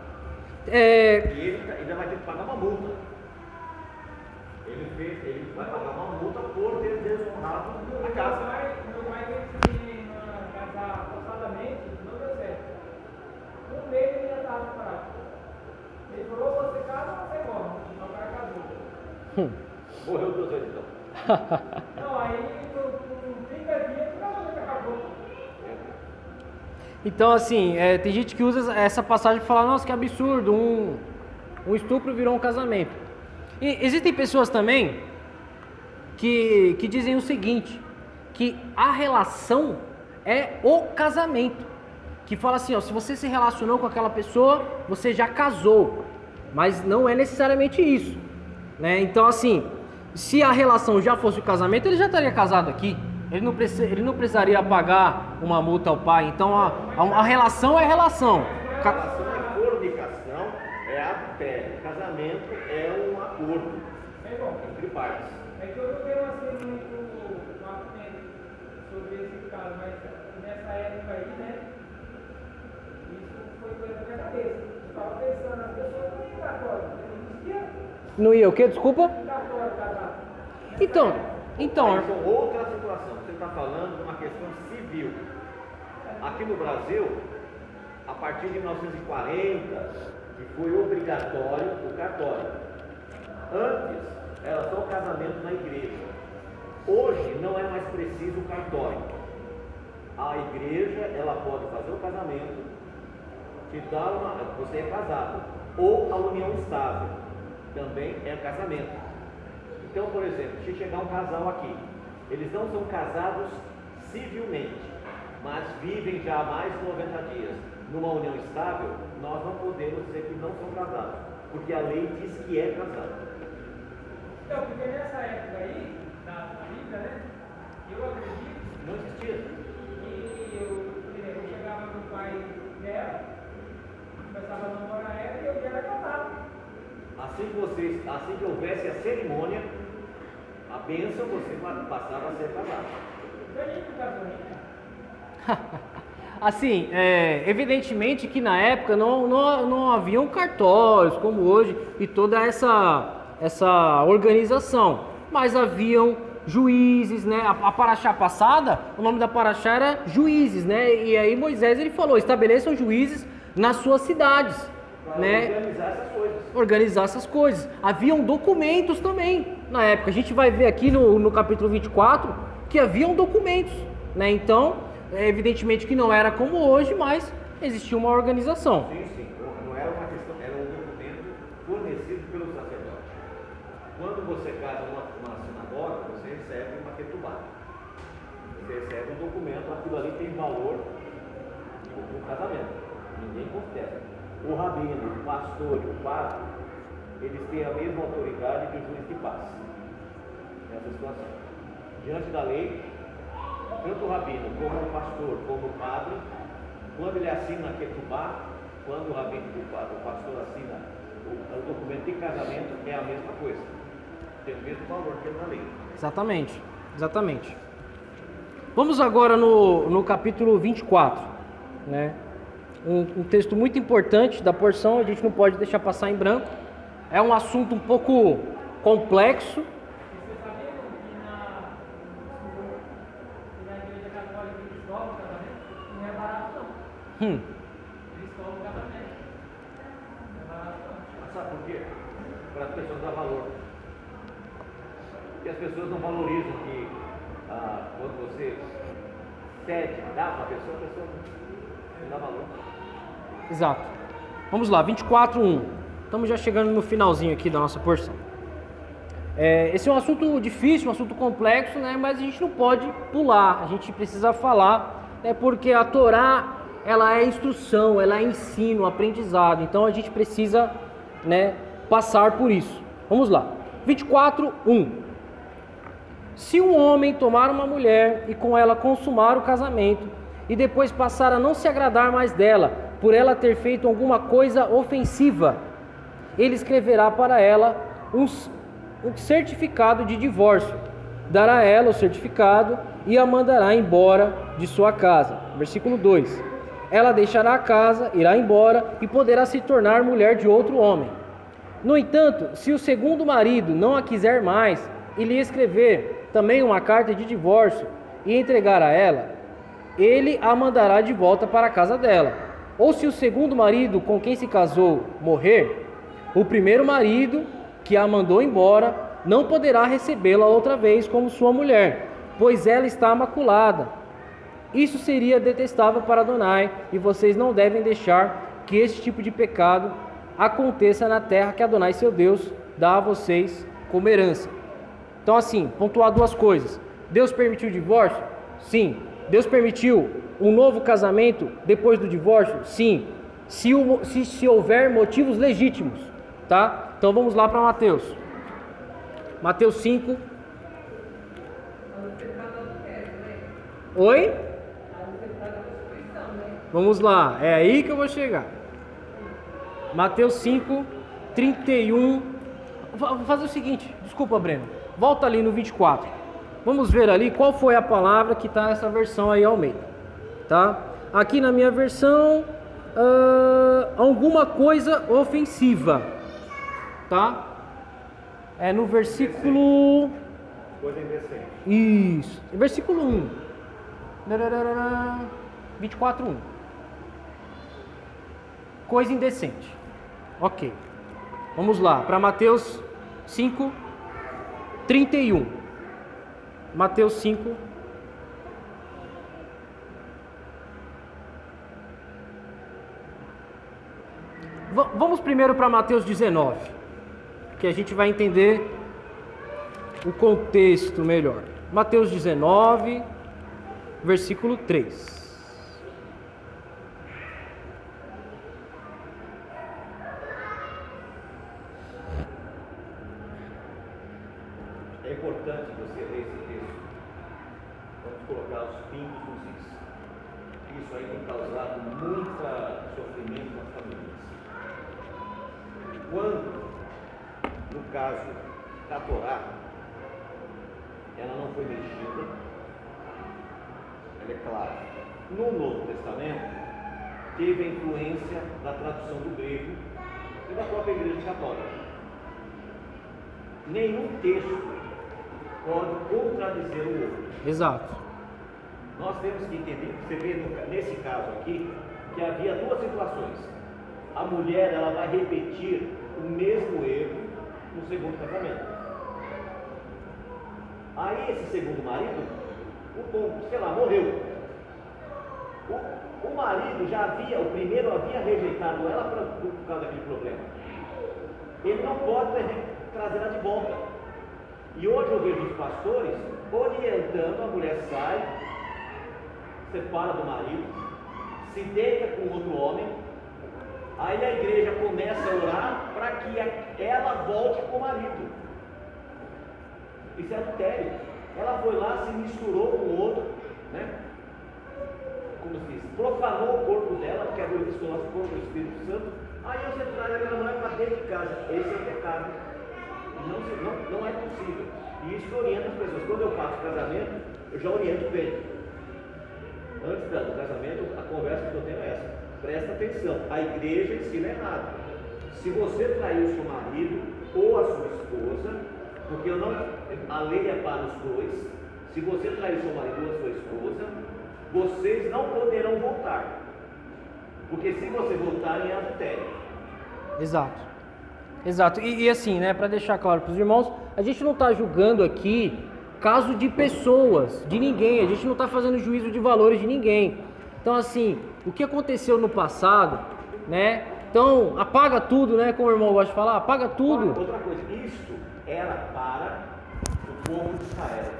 E ele ainda vai ter que pagar uma multa. Ele vai pagar uma multa por ter desonrado a casa. Meu pai veio casar forçadamente, não deu certo. Um mês ele já estava separado. Ele falou, você casa ou você morre? Então o cara casou. Morreu 2 vezes então. Não, aí com 30 dias o casamento acabou. Então, assim, tem gente que usa essa passagem para falar, nossa, que absurdo, um estupro virou um casamento. E existem pessoas também que dizem o seguinte, que a relação é o casamento. Que fala assim, ó, se você se relacionou com aquela pessoa, você já casou. Mas não é necessariamente isso, né? Então, assim, se a relação já fosse o casamento, ele já estaria casado aqui. Ele não precisaria pagar uma multa ao pai. Então, a relação é relação. Relação é fornicação, é adultério. Casamento é um acordo entre partes. É que eu não tenho assim muito argumento sobre esse caso, mas nessa época aí, né? Isso foi coisa da minha cabeça. Eu estava pensando, as pessoas não iam cartório, não existia Não ia o quê? Desculpa? cartório casado. Então. Aí são outra situação. Você está falando de uma questão civil. Aqui no Brasil, a partir de 1940, que foi obrigatório o cartório. Antes, era só o casamento na igreja. Hoje, não é mais preciso o cartório. A igreja, ela pode fazer o casamento, te dar você é casado. Ou a união estável, também é casamento. Então, por exemplo, se chegar um casal aqui, eles não são casados civilmente, mas vivem já há mais de 90 dias numa união estável, nós não podemos dizer que não são casados, porque a lei diz que é casado. Então, porque nessa época aí, da Bíblia, né? Eu acredito Não existia. que eu chegava no pai dela, começava a namorar ela e eu já era casado. Assim que houvesse a cerimônia, a bênção, você passava a ser casado. Então a gente casou ainda. Assim, evidentemente que na época não haviam cartórios como hoje e toda essa organização, mas haviam juízes, né? A paraxá passada, o nome da paraxá era juízes, né? E aí Moisés ele falou, estabeleçam juízes nas suas cidades, né? Organizar essas coisas. Organizar essas coisas. Haviam documentos também na época. A gente vai ver aqui no capítulo 24 que haviam documentos, né? Então, evidentemente que não era como hoje, mas existia uma organização. Sim. Não era uma questão, era um documento fornecido pelo sacerdote. Quando você casa numa sinagoga, você recebe uma ketubá. Você recebe um documento, aquilo ali tem valor do casamento. Ninguém contesta. O rabino, o pastor e o padre, eles têm a mesma autoridade que o juiz de paz nessa situação. Diante da lei, tanto o rabino, como o pastor, como o padre, quando ele assina a ketubá, quando o rabino, o pastor assina o documento de casamento, é a mesma coisa. Tem o mesmo valor que na lei. Exatamente. Vamos agora no capítulo 24, né? Um texto muito importante da porção, a gente não pode deixar passar em branco. É um assunto um pouco complexo. Você sabia que na igreja católica eles dobram o casamento? Não é barato não. Eles dobram o casamento. Não é barato não. Mas sabe por quê? Para as pessoas dar valor. E as pessoas não valorizam que quando você cede, dá para a pessoa não dá valor. Exato. Vamos lá, 24:1. Estamos já chegando no finalzinho aqui da nossa porção. Esse é um assunto difícil, um assunto complexo, né? Mas a gente não pode pular, a gente precisa falar, né? Porque a Torá, ela é instrução, ela é ensino, aprendizado. Então a gente precisa, né, passar por isso. Vamos lá. 24:1. Se um homem tomar uma mulher e com ela consumar o casamento e depois passar a não se agradar mais dela, por ela ter feito alguma coisa ofensiva, ele escreverá para ela um certificado de divórcio, dará a ela o certificado e a mandará embora de sua casa. Versículo 2. Ela deixará a casa, irá embora e poderá se tornar mulher de outro homem. No entanto, se o segundo marido não a quiser mais e lhe escrever também uma carta de divórcio e entregar a ela, ele a mandará de volta para a casa dela. Ou se o segundo marido com quem se casou morrer, o primeiro marido que a mandou embora não poderá recebê-la outra vez como sua mulher, pois ela está maculada. Isso seria detestável para Adonai, e vocês não devem deixar que esse tipo de pecado aconteça na terra que Adonai, seu Deus, dá a vocês como herança. Então, assim, pontuar duas coisas. Deus permitiu o divórcio? Sim. Deus permitiu um novo casamento depois do divórcio? Sim. Se houver motivos legítimos, tá? Então vamos lá para Mateus. Mateus 5. Oi? Vamos lá, é aí que eu vou chegar. Mateus 5, 31. Vou fazer o seguinte, desculpa, Breno. Volta ali no 24. Vamos ver ali qual foi a palavra que está nessa versão aí, Almeida. Tá? Aqui na minha versão, alguma coisa ofensiva. Tá? É no versículo... Coisa indecente. Isso. Versículo 1. 24:1. Coisa indecente. Ok. Vamos lá. Para Mateus 5, 31. Mateus 5. Vamos primeiro para Mateus 19, que a gente vai entender o contexto melhor. Mateus 19, versículo 3. É importante você ler esse texto. Vamos colocar os pingos nos is. Isso aí tem causado muito sofrimento nas famílias. Quando, no caso da Torá, ela não foi mexida, ela é clara. No Novo Testamento, teve a influência da tradução do grego e da própria Igreja Católica. Nenhum texto pode contradizer o outro. Exato. Nós temos que entender, você vê nesse caso aqui, que havia duas situações. A mulher, ela vai repetir o mesmo erro no segundo casamento. Aí esse segundo marido, morreu. O marido o primeiro havia rejeitado ela por causa daquele problema. Ele não pode trazer ela de volta. E hoje eu vejo os pastores orientando, a mulher sai, separa do marido, se deita com outro homem, aí a igreja começa a orar para que ela volte com o marido. Isso é adultério. Ela foi lá, se misturou com o outro, né? Como se diz, profanou o corpo dela, porque a Bíblia diz que o nosso corpo é o Espírito Santo. Aí você traz aquela mulher para dentro de casa. Esse é o pecado. Não é possível. E isso que orienta as pessoas. Quando eu faço casamento, eu já oriento bem. Antes do casamento, a conversa que eu tenho é essa. Presta atenção, a igreja ensina errado. Se você traiu seu marido ou a sua esposa, porque a lei é para os dois, se você traiu seu marido ou a sua esposa, vocês não poderão voltar. Porque se você voltarem é adultério. Exato. Exato. E assim, né, para deixar claro para os irmãos, a gente não está julgando aqui caso de pessoas, de ninguém. A gente não está fazendo juízo de valores de ninguém. Então, assim, o que aconteceu no passado, né, Então, apaga tudo, né? Como o irmão gosta de falar, apaga tudo. Outra coisa, isto era para o povo de Israel.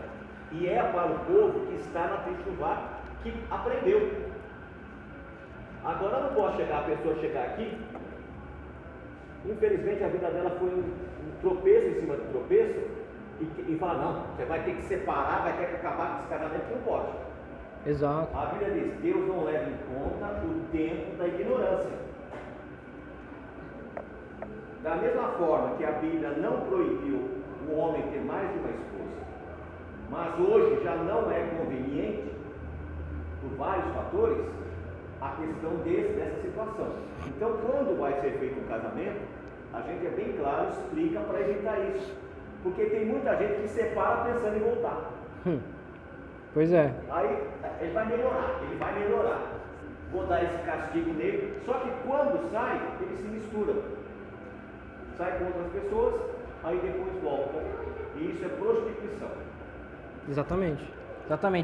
E é para o povo que está na Teshuvá, que aprendeu. Agora eu não posso a pessoa chegar aqui, infelizmente a vida dela foi um tropeço em cima de tropeço, e falar, não, você vai ter que separar, vai ter que acabar com esse casamento, não pode. Exato. A Bíblia diz, Deus não leva em conta o tempo da ignorância. Da mesma forma que a Bíblia não proibiu o homem ter mais de uma esposa, mas hoje já não é conveniente, por vários fatores, a questão dessa situação. Então, quando vai ser feito um casamento, a gente é bem claro, explica para evitar isso. Porque tem muita gente que separa pensando em voltar. Pois é. Aí ele vai melhorar. Vou dar esse castigo nele. Só que quando sai, ele se mistura. Sai com outras pessoas, aí depois volta. E isso é prostituição. Exatamente.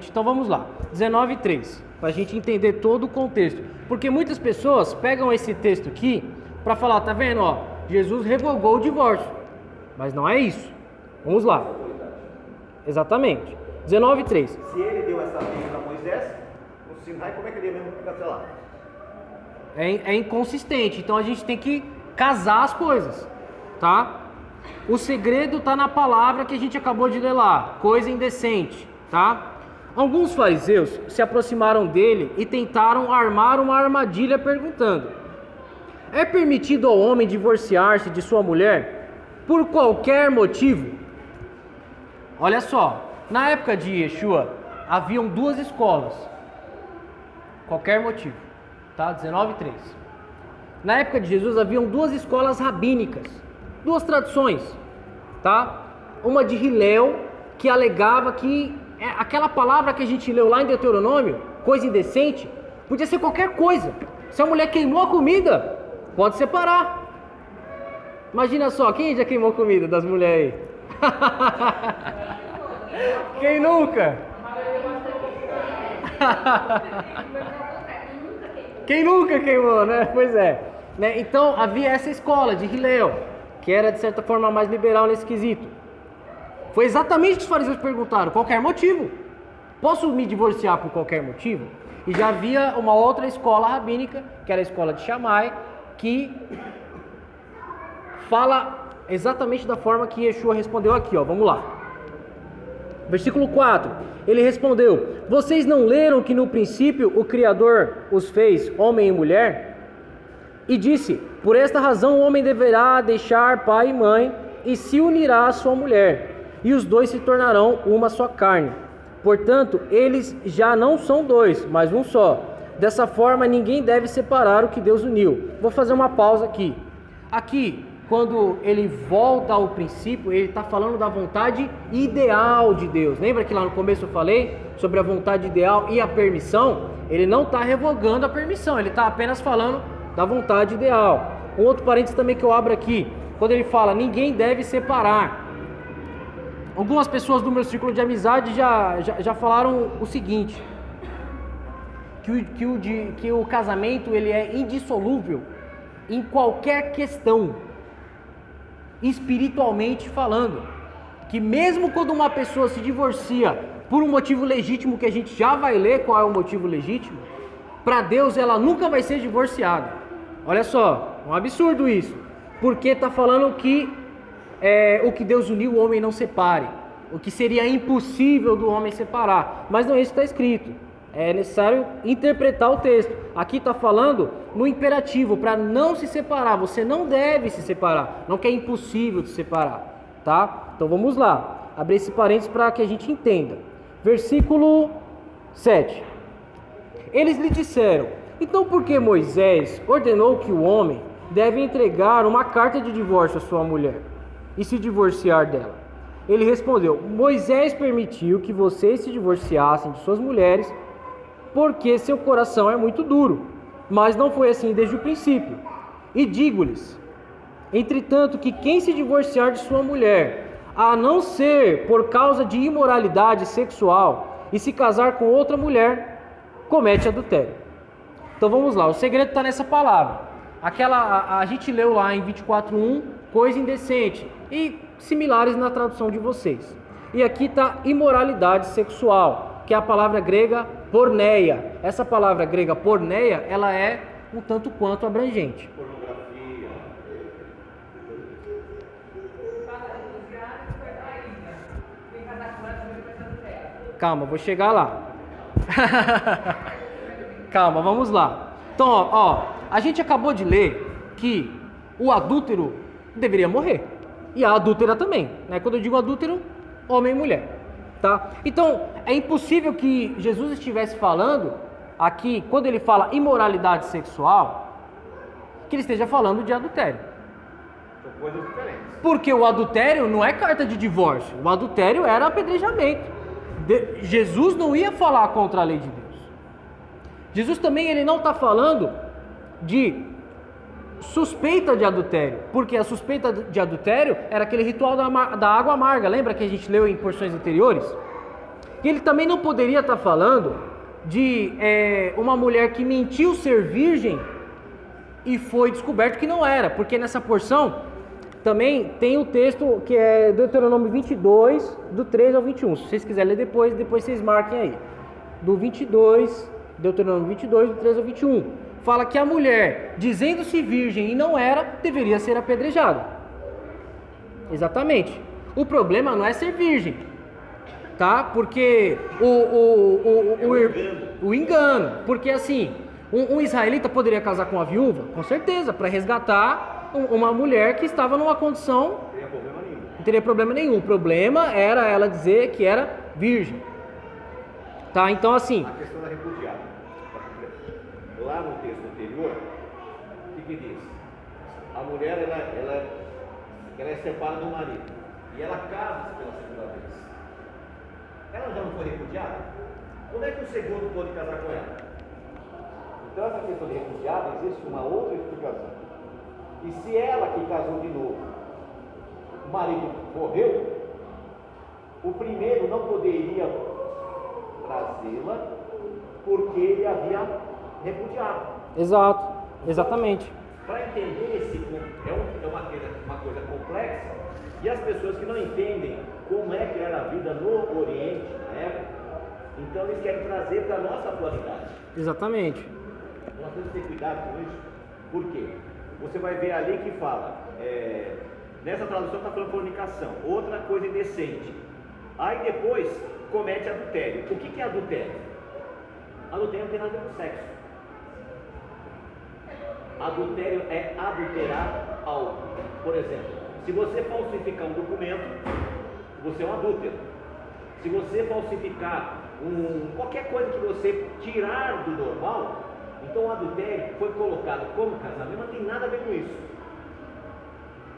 Então vamos lá. 19:3, para a gente entender todo o contexto. Porque muitas pessoas pegam esse texto aqui para falar, tá vendo? Ó, Jesus revogou o divórcio. Mas não é isso. Vamos lá. Exatamente. 19:3. Se ele deu essa lei para Moisés, o Sinai, como é que ele ia mesmo cancelar? É inconsistente. Então a gente tem que casar as coisas, tá? O segredo está na palavra que a gente acabou de ler lá, coisa indecente, tá? Alguns fariseus se aproximaram dele e tentaram armar uma armadilha perguntando: é permitido ao homem divorciar-se de sua mulher por qualquer motivo? Olha só, na época de Yeshua haviam duas escolas, qualquer motivo, tá? 19:3. Na época de Jesus haviam duas escolas rabínicas, duas tradições, tá? Uma de Hillel, que alegava que aquela palavra que a gente leu lá em Deuteronômio, coisa indecente, podia ser qualquer coisa. Se a mulher queimou a comida, pode separar. Imagina só, quem já queimou comida das mulheres aí? Quem nunca? Quem nunca queimou, né? Pois é. Né? Então havia essa escola de Hillel, que era de certa forma mais liberal nesse quesito. Foi exatamente o que os fariseus perguntaram: qualquer motivo? Posso me divorciar por qualquer motivo? E já havia uma outra escola rabínica, que era a escola de Shammai, que fala exatamente da forma que Yeshua respondeu aqui, ó. Vamos lá. Versículo 4. Ele respondeu: vocês não leram que no princípio o Criador os fez homem e mulher? E disse: por esta razão o homem deverá deixar pai e mãe e se unirá à sua mulher, e os dois se tornarão uma só carne. Portanto, eles já não são dois, mas um só. Dessa forma, ninguém deve separar o que Deus uniu. Vou fazer uma pausa aqui. Aqui, quando ele volta ao princípio, ele está falando da vontade ideal de Deus. Lembra que lá no começo eu falei sobre a vontade ideal e a permissão? Ele não está revogando a permissão, ele está apenas falando da vontade ideal. Um outro parênteses também que eu abro aqui, quando ele fala, ninguém deve separar. Algumas pessoas do meu círculo de amizade já falaram o seguinte, que o casamento ele é indissolúvel em qualquer questão, espiritualmente falando, que mesmo quando uma pessoa se divorcia por um motivo legítimo, que a gente já vai ler qual é o motivo legítimo, para Deus ela nunca vai ser divorciada. Olha só, um absurdo isso, porque está falando que o que Deus uniu o homem não separe, o que seria impossível do homem separar, mas não é isso que está escrito. É necessário interpretar o texto. Aqui está falando no imperativo, para não se separar. Você não deve se separar, não que é impossível de separar, tá? Então vamos lá, abrir esse parênteses para que a gente entenda. Versículo 7. Eles lhe disseram: então por que Moisés ordenou que o homem deve entregar uma carta de divórcio à sua mulher e se divorciar dela? Ele respondeu: Moisés permitiu que vocês se divorciassem de suas mulheres porque seu coração é muito duro, mas não foi assim desde o princípio. E digo-lhes, entretanto, que quem se divorciar de sua mulher, a não ser por causa de imoralidade sexual, e se casar com outra mulher, comete adultério. Então vamos lá, o segredo está nessa palavra. a gente leu lá em 24:1, coisa indecente, e similares na tradução de vocês. E aqui está imoralidade sexual, que é a palavra grega porneia. Essa palavra grega porneia, ela é um tanto quanto abrangente. Pornografia. Calma, vou chegar lá. Calma, vamos lá. Então, ó, a gente acabou de ler que o adúltero deveria morrer. E a adúltera também, né? Quando eu digo adúltero, homem e mulher, tá? Então, é impossível que Jesus estivesse falando aqui, quando ele fala imoralidade sexual, que ele esteja falando de adultério. São coisas diferentes. Porque o adultério não é carta de divórcio. O adultério era apedrejamento. Jesus não ia falar contra a lei de Deus. Jesus também ele não está falando de suspeita de adultério, porque a suspeita de adultério era aquele ritual da água amarga, lembra que a gente leu em porções anteriores? E ele também não poderia estar falando de uma mulher que mentiu ser virgem e foi descoberto que não era, porque nessa porção também tem o texto que é Deuteronômio 22, do 13 ao 21. Se vocês quiserem ler depois vocês marquem aí. Do 22, Deuteronômio 22, do 13 ao 21. Fala que a mulher, dizendo-se virgem e não era, deveria ser apedrejada. Exatamente. O problema não é ser virgem, tá? Porque o engano. Porque assim, um israelita poderia casar com uma viúva? Com certeza, para resgatar uma mulher que estava numa condição, não teria problema nenhum. O problema era ela dizer que era virgem. Tá? Então assim, A questão da repudiada. Lá no texto anterior, o que diz? A mulher ela é separada do marido e ela casa pela segunda vez. Ela já não foi repudiada? Como é que o segundo pode casar com ela? Então essa questão de repudiada existe uma outra explicação. E se ela que casou de novo, o marido morreu, o primeiro não poderia trazê-la porque ele havia repudiado. exato, exatamente. Para entender esse ponto, é uma coisa complexa, e as pessoas que não entendem como é que era a vida no Oriente na época, então eles querem trazer para a nossa atualidade. Exatamente. Nós temos que ter cuidado com isso. Por quê? Você vai ver ali que fala, nessa tradução está falando fornicação, outra coisa indecente. Aí depois comete adultério. O que é adultério? Adultério não tem nada a ver com sexo. Adultério é adulterar algo. Por exemplo, se você falsificar um documento, você é um adúltero. Se você falsificar qualquer coisa que você tirar do normal, então o adultério foi colocado como casamento, mas não tem nada a ver com isso.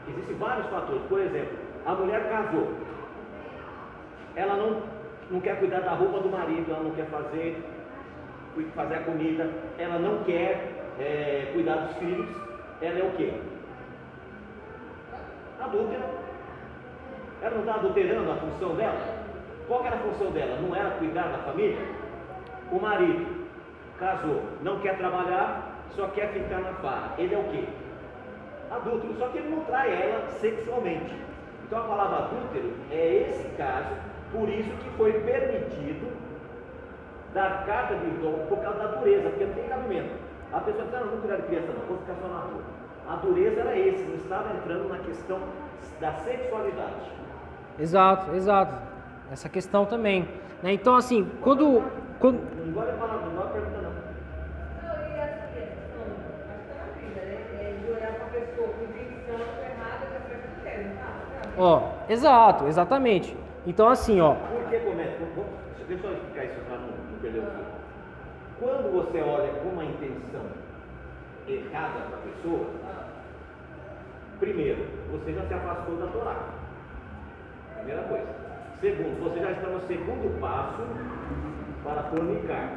Existem vários fatores. Por exemplo, a mulher casou, ela não quer cuidar da roupa do marido, ela não quer fazer a comida, ela não quer cuidar dos filhos, ela é o quê? Adúltera. Ela não está adulterando a função dela? Qual era a função dela? Não era cuidar da família? O marido casou, não quer trabalhar, só quer ficar na farra. Ele é o quê? Adúltero, só que ele não trai ela sexualmente. Então a palavra adúltero é esse caso, por isso que foi permitido dar carta de dom por causa da dureza, porque não tem cabimento. A pessoa diz, não vou cuidar de criança não, vou ficar só na rua. A dureza era esse, não estava entrando na questão da sexualidade. Exato, exato. Essa questão também, né? Então assim, quando... Agora é palavra, não é pergunta não. Não, e essa questão, acho que tá na vida, né? De olhar para a pessoa com intenção errada, que a pessoa quer, não tá? Ó, exato, exatamente. Então assim, ó, Por que comete? Deixa eu explicar isso para não perder o fio. Quando você olha com uma intenção errada para a pessoa, primeiro, você já se afastou da Torá. Primeira coisa. Segundo, você já está no segundo passo para fornicar.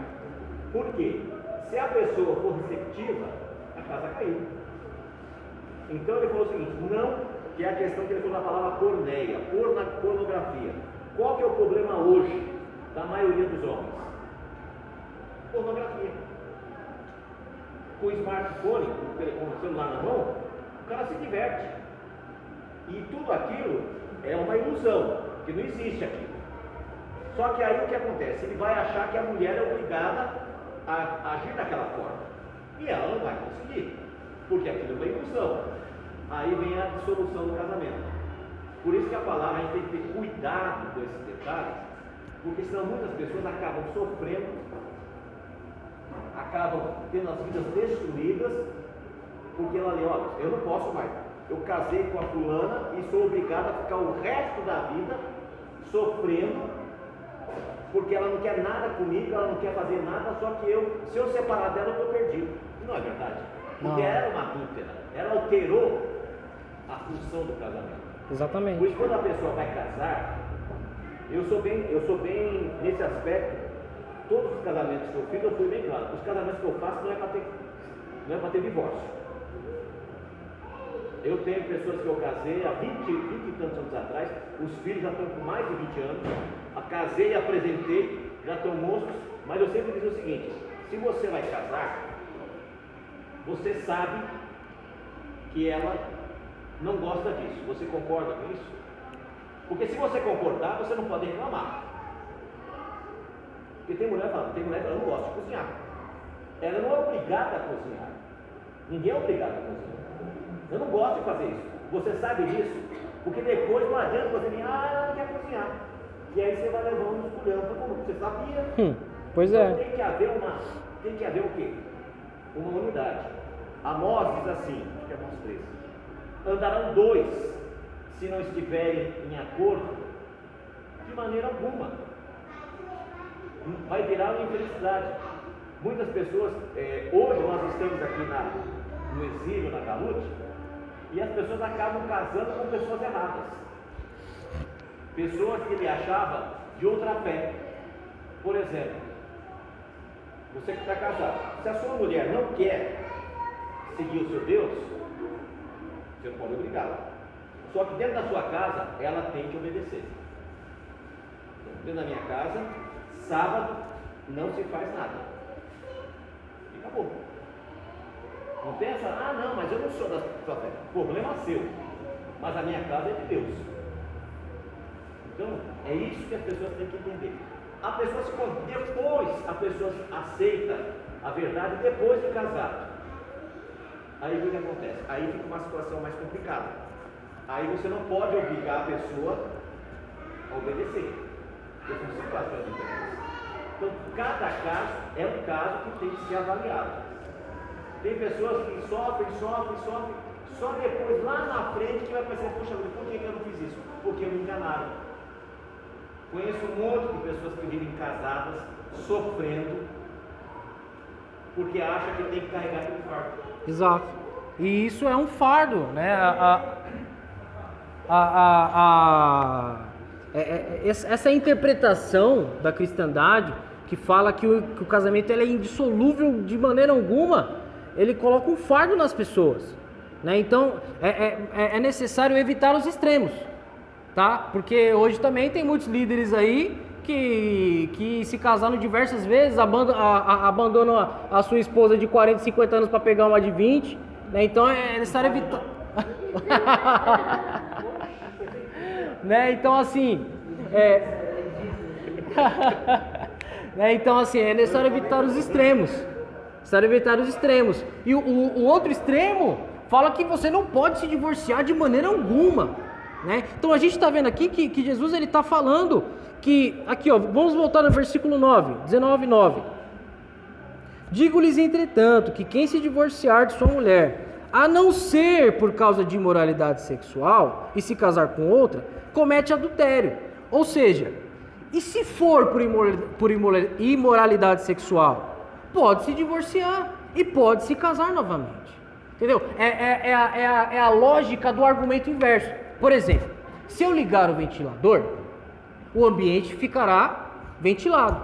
Por quê? Se a pessoa for receptiva, a casa caiu. Então ele falou o seguinte, não, que é a questão que ele falou na palavra porneia, pornografia. Qual que é o problema hoje da maioria dos homens? Pornografia. com o smartphone, com o celular na mão, o cara se diverte. E tudo aquilo é uma ilusão, que não existe aquilo. Só que aí o que acontece? Ele vai achar que a mulher é obrigada a agir daquela forma. E ela não vai conseguir, porque aquilo é uma ilusão. Aí vem a dissolução do casamento. Por isso que a palavra, a gente tem que ter cuidado com esses detalhes, porque senão muitas pessoas acabam sofrendo, acabam tendo as vidas destruídas, porque ela lê, olha, eu não posso mais, eu casei com a fulana e sou obrigado a ficar o resto da vida sofrendo, porque ela não quer nada comigo, ela não quer fazer nada, só que se eu separar dela, eu estou perdido. E não é verdade, porque ela era uma adúltera, ela alterou a função do casamento. Exatamente. Por isso, quando a pessoa vai casar, eu sou bem nesse aspecto. Todos os casamentos que eu fiz, eu fui bem claro. Os casamentos que eu faço não é para ter divórcio. Eu tenho pessoas que eu casei há 20 e tantos anos atrás, os filhos já estão com mais de 20 anos. Casei e apresentei, já estão monstros, mas eu sempre digo o seguinte: se você vai casar, você sabe que ela não gosta disso. Você concorda com isso? Porque se você concordar, você não pode reclamar. Porque tem mulher falando, eu não gosto de cozinhar. Ela não é obrigada a cozinhar. Ninguém é obrigado a cozinhar. Eu não gosto de fazer isso. Você sabe disso? Porque depois não adianta você vir, ela não quer cozinhar. E aí você vai levando uns culhão para comer. Você sabia? Pois então, é. Tem que haver o quê? Uma unidade. Amós diz assim, acho que é Amós 3. Andarão dois, se não estiverem em acordo, de maneira alguma. Vai virar uma infelicidade. Muitas pessoas, hoje nós estamos aqui no exílio, na Galute, e as pessoas acabam casando com pessoas erradas. Pessoas que ele achava de outra fé. Por exemplo, você que está casado, se a sua mulher não quer seguir o seu Deus, você não pode obrigá-la. Só que dentro da sua casa, ela tem que obedecer. Dentro da minha casa, sábado não se faz nada. E acabou. Não pensa, não, mas eu não sou da sua fé. Problema seu. Mas a minha casa é de Deus. Então, é isso que as pessoas têm que entender. Depois a pessoa aceita a verdade depois de casado. Aí o que acontece? Aí fica uma situação mais complicada. Aí você não pode obrigar a pessoa a obedecer. Porque são situações diferentes. Então, cada caso é um caso que tem que ser avaliado. Tem pessoas que sofrem, só depois, lá na frente, que vai pensar, poxa, por que eu não fiz isso? Porque me enganaram. Conheço um monte de pessoas que vivem casadas, sofrendo, porque acham que tem que carregar aquele fardo. Exato. E isso é um fardo, né? Essa interpretação da cristandade que fala que o casamento ele é indissolúvel de maneira alguma, ele coloca um fardo nas pessoas, né? Então é necessário evitar os extremos, tá? Porque hoje também tem muitos líderes aí que se casaram diversas vezes, abandonam a sua esposa de 40, 50 anos para pegar uma de 20, né? Então é necessário evitar. Né? Então assim, né? Então assim, é necessário evitar os extremos. E o outro extremo fala que você não pode se divorciar de maneira alguma, né? Então a gente está vendo aqui que Jesus ele está falando que, aqui ó, vamos voltar no versículo 19:9. Digo-lhes entretanto que quem se divorciar de sua mulher, a não ser por causa de imoralidade sexual, e se casar com outra, comete adultério. Ou seja, e se for por imoralidade sexual, pode se divorciar e pode se casar novamente. Entendeu? É a lógica do argumento inverso. Por exemplo, se eu ligar o ventilador, o ambiente ficará ventilado.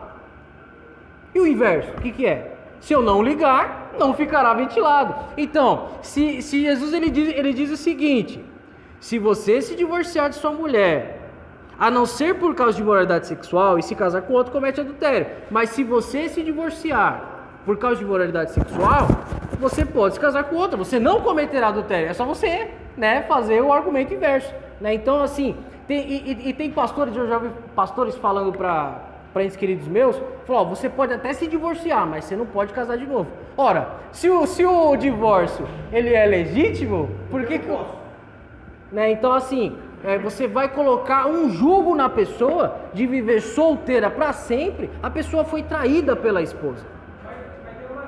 E o inverso, o que é? Se eu não ligar, não ficará ventilado. Então, se Jesus ele diz o seguinte: se você se divorciar de sua mulher, a não ser por causa de imoralidade sexual, e se casar com outro, comete adultério. Mas se você se divorciar por causa de imoralidade sexual, você pode se casar com outra, você não cometerá adultério, é só você, né, fazer o argumento inverso, né? Então, assim, tem pastores, eu já vi pastores falando para entes queridos meus, falou, ó, você pode até se divorciar, mas você não pode casar de novo. Ora, se o divórcio, ele é legítimo, por que né? Então, assim, você vai colocar um jugo na pessoa de viver solteira para sempre, a pessoa foi traída pela esposa,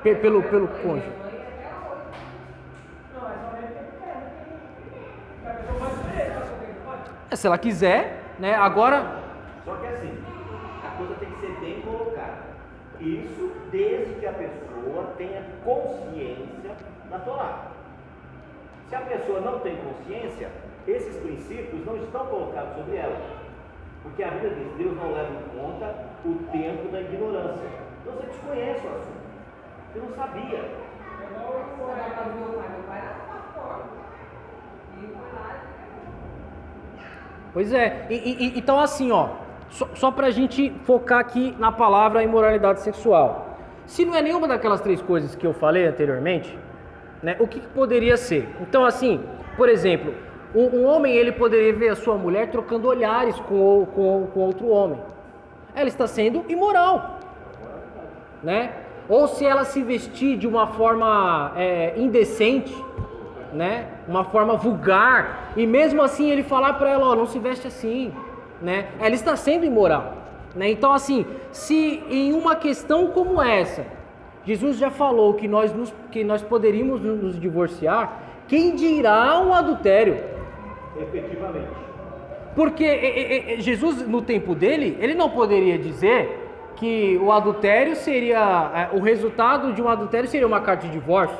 pelo cônjuge. Se ela quiser, né? Agora... Só que assim, a coisa tem que ser bem colocada. Isso desde que a pessoa tenha consciência da Torá. Se a pessoa não tem consciência, esses princípios não estão colocados sobre ela. Porque a Bíblia diz, Deus não leva em conta o tempo da ignorância. Então você desconhece o assunto. Você não sabia. Pois é, então assim, ó, só pra gente focar aqui na palavra imoralidade sexual. Se não é nenhuma daquelas três coisas que eu falei anteriormente, né, o que poderia ser? Então assim, por exemplo, um homem ele poderia ver a sua mulher trocando olhares com outro homem. Ela está sendo imoral, né? Ou se ela se vestir de uma forma indecente, né? Uma forma vulgar, e mesmo assim ele falar para ela, ó, não se veste assim, né? Ela está sendo imoral, né? Então assim, se em uma questão como essa, Jesus já falou que nós poderíamos nos divorciar, quem dirá um adultério? Efetivamente. Porque Jesus, no tempo dele, ele não poderia dizer que o adultério seria, o resultado de um adultério seria uma carta de divórcio,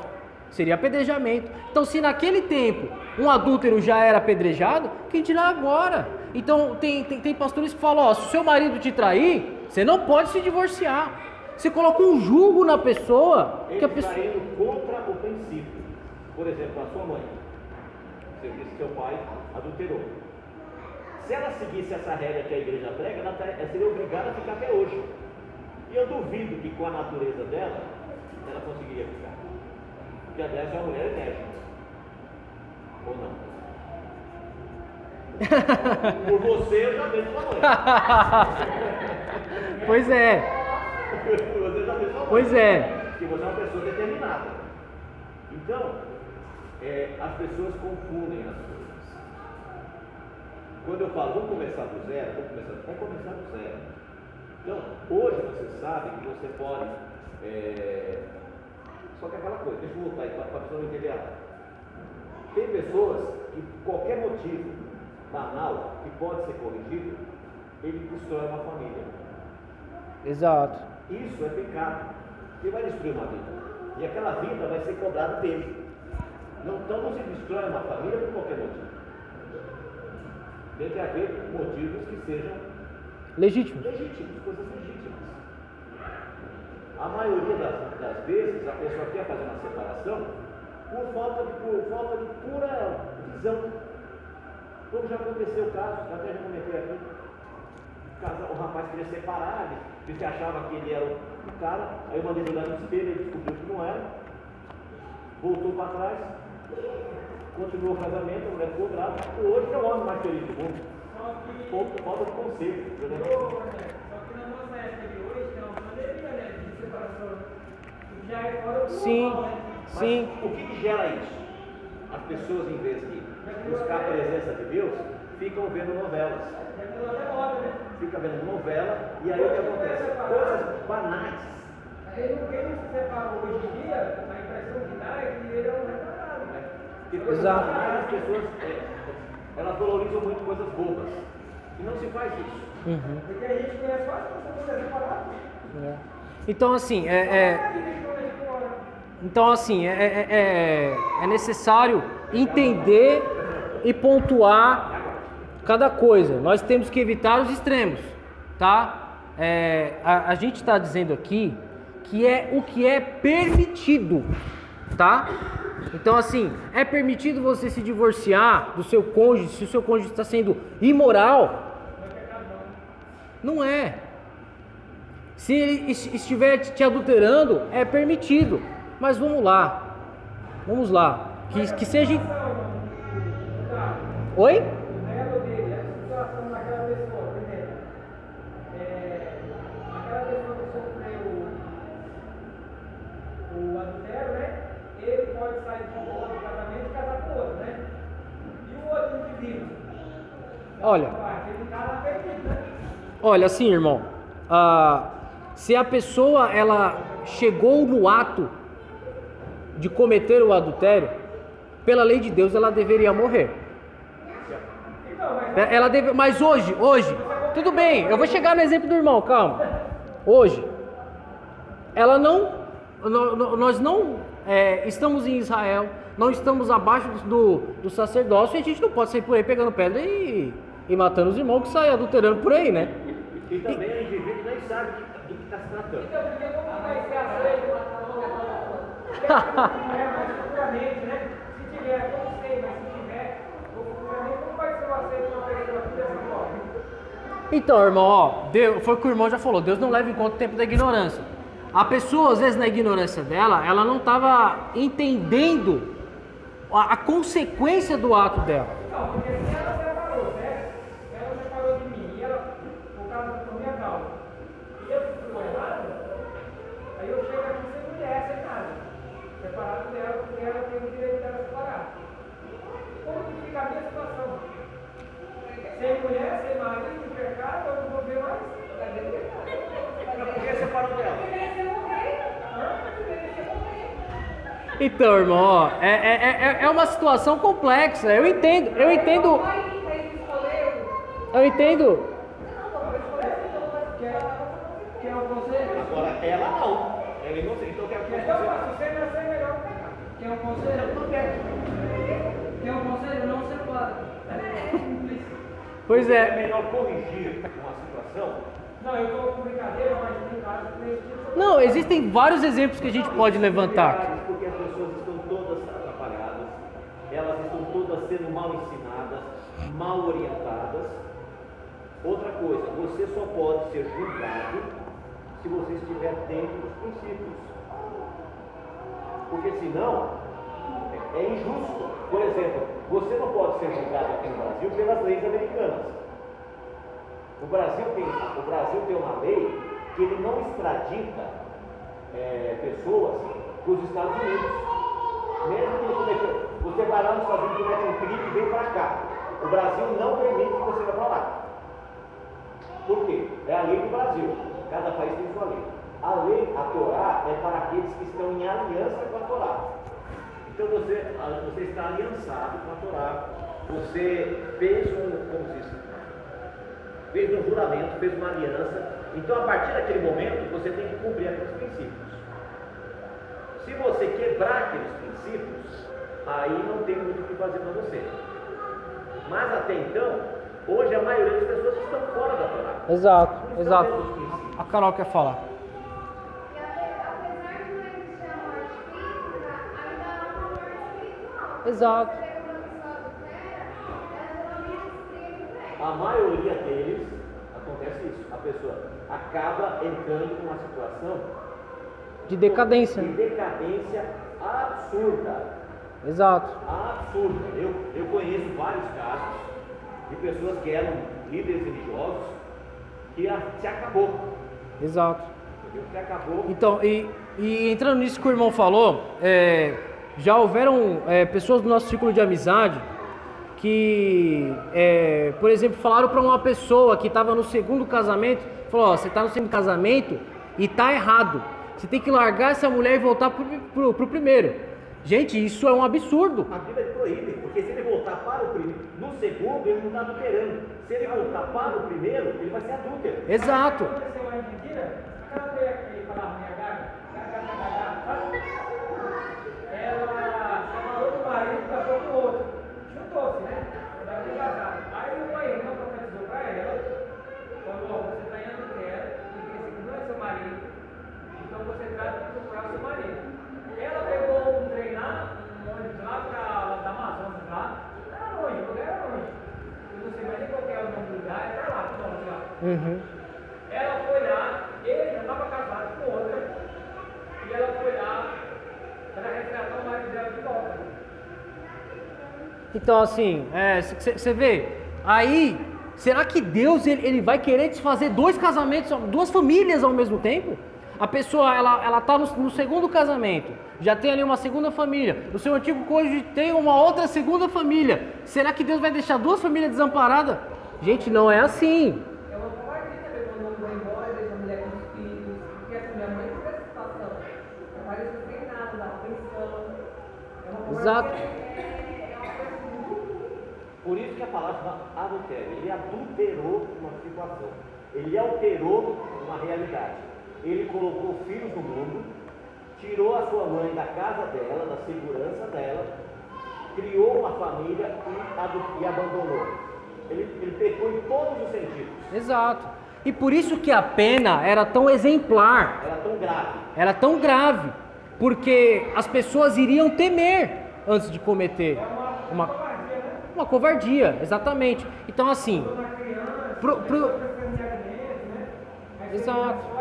seria apedrejamento. Então, se naquele tempo um adúltero já era apedrejado, quem dirá agora? Então, tem pastores que falam, ó, se o seu marido te trair, você não pode se divorciar. Você coloca um julgo na pessoa. Ele que a pessoa... está indo contra o princípio. Por exemplo, a sua mãe. Você disse que seu pai adulterou. Se ela seguisse essa regra que a igreja prega, ela seria obrigada a ficar até hoje. E eu duvido que com a natureza dela, ela conseguiria ficar. Porque aliás é uma mulher enérgica. Ou não? Por você eu já vejo sua mãe. Pois é. Por você eu já vejo sua mãe. Pois é. Porque você é uma pessoa determinada. Então, as pessoas confundem as coisas. Quando eu falo, vamos começar do zero, vai começar do zero. Então, hoje você sabe que você pode. Só que aquela coisa, deixa eu voltar aí para a pessoa não entender. Tem pessoas que, por qualquer motivo banal, que pode ser corrigido, ele destrói uma família. Exato. Isso é pecado. Ele vai destruir uma vida. E aquela vida vai ser cobrada dele. Então não se destrói uma família por qualquer motivo. Tem que haver motivos que sejam Legítimo. coisas legítimas. A maioria das vezes a pessoa quer fazer uma separação por falta de pura visão. Como já aconteceu o caso, até já comentei aqui. O rapaz queria separar, ele se achava que ele era o cara, aí eu mandei olhar no espelho, ele descobriu que não era, voltou para trás, continuou o casamento, a mulher ficou grávida, hoje é o homem mais feliz do mundo. Falta de conselho. Só que na nossa época de hoje tem uma pandemia, né, de separação. Já é fora do normal, né? Sim. Mas o que gera isso? As pessoas, em vez de buscar a presença de Deus, ficam vendo novelas. Fica vendo novela, e aí o que acontece? Coisas banais. Quem não se separou hoje em dia, a impressão que dá é que ele é um retardado, né? Porque coisas banais, as pessoas elas valorizam muito coisas bobas. E não se faz isso. Uhum. Porque a gente conhece quase que você é separado. Então assim, é necessário entender e pontuar cada coisa. Nós temos que evitar os extremos, tá? A gente está dizendo aqui que é o que é permitido, tá? Então assim, é permitido você se divorciar do seu cônjuge se o seu cônjuge está sendo imoral? Não é. Se ele estiver te adulterando, é permitido. Mas vamos lá. Vamos lá. Que seja. Oi? Situação daquela pessoa, por exemplo, aquela pessoa que sofreu o adultério, né? Ele pode sair de boa do casamento e casar com outro, né? E o outro indivíduo? Olha. Ele está na perdido, né? Olha, assim, irmão. Se a pessoa ela chegou no ato de cometer o adultério, pela lei de Deus ela deveria morrer. Mas hoje, tudo bem, eu vou chegar no exemplo do irmão, calma. Hoje, ela nós não estamos em Israel, não estamos abaixo do sacerdócio, e a gente não pode sair por aí pegando pedra e matando os irmãos que saem adulterando por aí, né? E também o indivíduo nem sabe do que está se tratando. Então, porque como vai ser aceito mas futuramente, né? Se tiver, eu não sei, mas se tiver, futuramente, como vai ser o aceito de uma pessoa aqui dessa forma? Então, irmão, foi o que o irmão já falou, Deus não leva em conta o tempo da ignorância. A pessoa, às vezes, na ignorância dela, ela não estava entendendo a consequência do ato dela. Não, porque se ela separou, né? Ela separou de mim, e ela, por causa da minha causa, e eu fui errado, aí eu chego aqui sem mulher, sem nada, separado dela, porque ela tem o direito dela separar. Como que fica a minha situação? Sem mulher, sem marido, sem pecado, eu não vou ver mais. Por que separou dela? Então, irmão, é uma situação complexa. Eu entendo. Que é o conselho? Agora, ela não. Ela é inocente, então quer que Então, se você nascer melhor pecar. Que é o conselho? Não quer. Que é o conselho? Não separa. Pois é é. melhor corrigir uma situação. Não, eu estou com brincadeira, mas tem casos que desse tipo. Não, existem vários exemplos que a gente pode levantar. Porque as pessoas estão todas atrapalhadas, elas estão todas sendo mal ensinadas, mal orientadas. Outra coisa, você só pode ser julgado se você estiver dentro dos princípios. Porque senão é injusto. Por exemplo, você não pode ser julgado aqui no Brasil pelas leis americanas. O Brasil tem uma lei que ele não extradita pessoas para os Estados Unidos. Mesmo que ele cometeu, você vai lá nos Estados Unidos, comete um crime e vem para cá. O Brasil não permite que você vá para lá. Por quê? É a lei do Brasil. Cada país tem sua lei. A Torá é para aqueles que estão em aliança com a Torá. Então você está aliançado com a Torá. Você fez um juramento, fez uma aliança. Então, a partir daquele momento, você tem que cumprir aqueles princípios. Se você quebrar aqueles princípios, aí não tem muito o que fazer para você. Mas até então, hoje a maioria das pessoas estão fora da Torá. Exato. Dentro dos princípios. A Carol quer falar. Exato. A maioria deles acontece isso. A pessoa acaba entrando numa situação De decadência. de decadência absurda. Exato. Absurda. Eu conheço vários casos de pessoas que eram líderes religiosos que se acabou. Exato. Entendeu? Se acabou. Então, e entrando nisso que o irmão falou, já houveram pessoas do nosso círculo de amizade que, por exemplo, falaram para uma pessoa que estava no segundo casamento, falou, ó, você está no segundo casamento e está errado, você tem que largar essa mulher e voltar pro primeiro. Gente, isso é um absurdo. A Bíblia proíbe, porque se ele voltar para o primeiro, no segundo ele não está adulterando. Se ele voltar para o primeiro, ele vai ser adúltero. Exato. Aconteceu lá em Argentina, aquela mulher que falava minha gaga, sabe? Ela separou do marido e casou com o outro. Juntou-se, né? Ela foi casada. Aí o pai não profetizou para ela, falou, ó, você está em adultério, porque esse aqui não é seu marido, então você trata de procurar seu marido. Ela pegou um trem lá, um ônibus lá para Amazonas lá, era longe, o lugar era longe. Eu não sei mais nem qual que é o nome do lugar, era lá, pronto, lá. Uhum. Ela foi lá, ele já estava Então, assim, você vê, aí, será que Deus ele vai querer desfazer dois casamentos, duas famílias ao mesmo tempo? A pessoa, ela tá no segundo casamento, já tem ali uma segunda família, o seu antigo cônjuge tem uma outra segunda família. Será que Deus vai deixar duas famílias desamparadas? Gente, não é assim. É uma covardia também quando o homem vai embora, deixa a mulher com os filhos, porque assim, minha mãe teve essa situação. Meu pai não tem nada, dava pensão. É uma covardia. Exato. É uma coisa muito. Por isso que a palavra chama adultério. Ele adulterou uma situação. Ele alterou uma realidade. Ele colocou filhos no mundo, tirou a sua mãe da casa dela, da segurança dela, criou uma família e abandonou. Ele pecou em todos os sentidos. Exato. E por isso que a pena era tão exemplar, Era tão grave. era tão grave, porque as pessoas iriam temer antes de cometer uma covardia, exatamente. Então, assim, exato.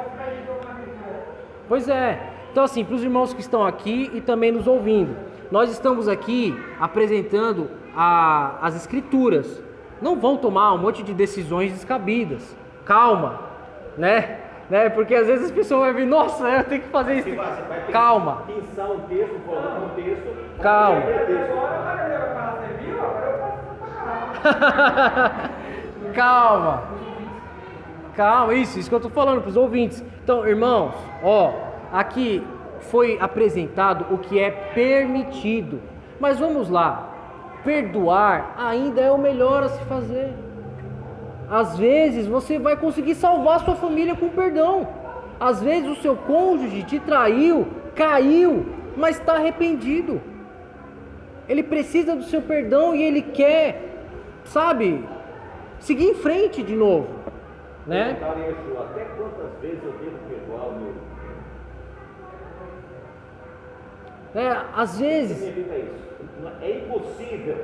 Pois é. Então, assim, para os irmãos que estão aqui e também nos ouvindo, nós estamos aqui apresentando as escrituras. Não vão tomar um monte de decisões descabidas. Calma, né? Porque às vezes as pessoas vão vir, nossa, eu tenho que fazer isso. Calma. Pensar um texto, formar um texto. Calma. Calma. Calma, isso que eu tô falando para os ouvintes. Então, irmãos, aqui foi apresentado o que é permitido. Mas vamos lá. Perdoar ainda é o melhor a se fazer. Às vezes você vai conseguir salvar sua família com perdão. Às vezes o seu cônjuge te traiu, caiu, mas está arrependido. Ele precisa do seu perdão e ele quer, sabe, seguir em frente de novo, né? Até quantas vezes eu devo perdoar o meu? Às vezes. Significa isso. É impossível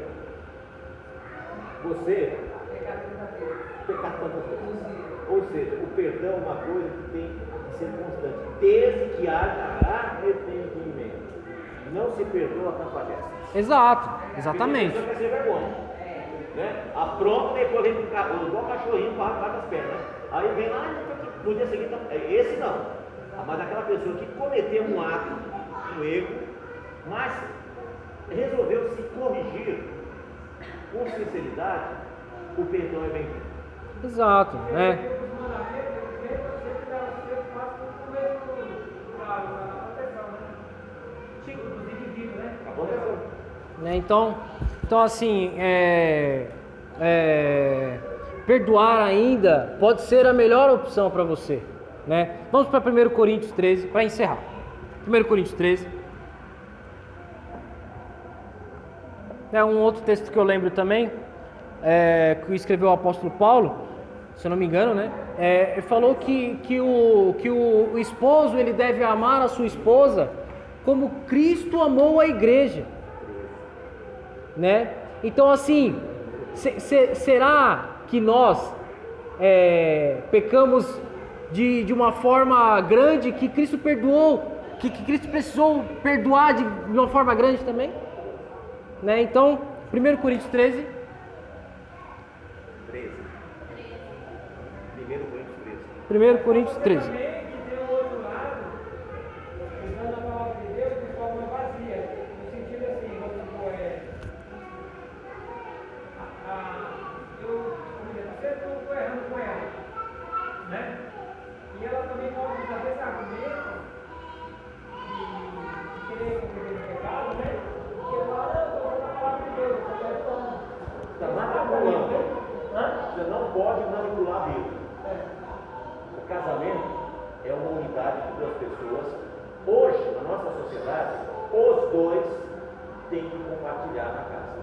você pecar tantas vezes. Ou seja, o perdão é uma coisa que tem que ser constante, desde que haja arrependimento. Não se perdoa quando falhece. Exato, exatamente. Isso quer ser vergonha. Né? Apronta, depois vem igual cachorrinho para arrancar das pernas. Aí vem lá, no dia seguinte, esse não. Mas aquela pessoa que cometeu um ato, um erro, mas resolveu se corrigir com sinceridade, o perdão é bem-vindo. Exato, né? Então assim, perdoar ainda pode ser a melhor opção para você, né? Vamos para 1 Coríntios 13 para encerrar. 1 Coríntios 13. Um outro texto que eu lembro também, que escreveu o apóstolo Paulo, se eu não me engano, né? Ele falou que o esposo ele deve amar a sua esposa como Cristo amou a igreja, né? Então, assim, será que nós pecamos de uma forma grande que Cristo perdoou, que Cristo precisou perdoar de uma forma grande também? Né? Então, 1 Coríntios 13. 13. 1 Coríntios 13. Também que tem um outro lado, usando a palavra de Deus de forma vazia, no sentido assim, vamos supor, eu estou errando com ela, né? E ela também pode usar esse argumento de querer cometer o pecado, né? Porque ela fala, não, eu estou usando a palavra de Deus, eu estou Está manipulando. Você não pode manipular a Bíblia. O casamento é uma unidade de duas pessoas. Hoje, na nossa sociedade, os dois têm que compartilhar na casa.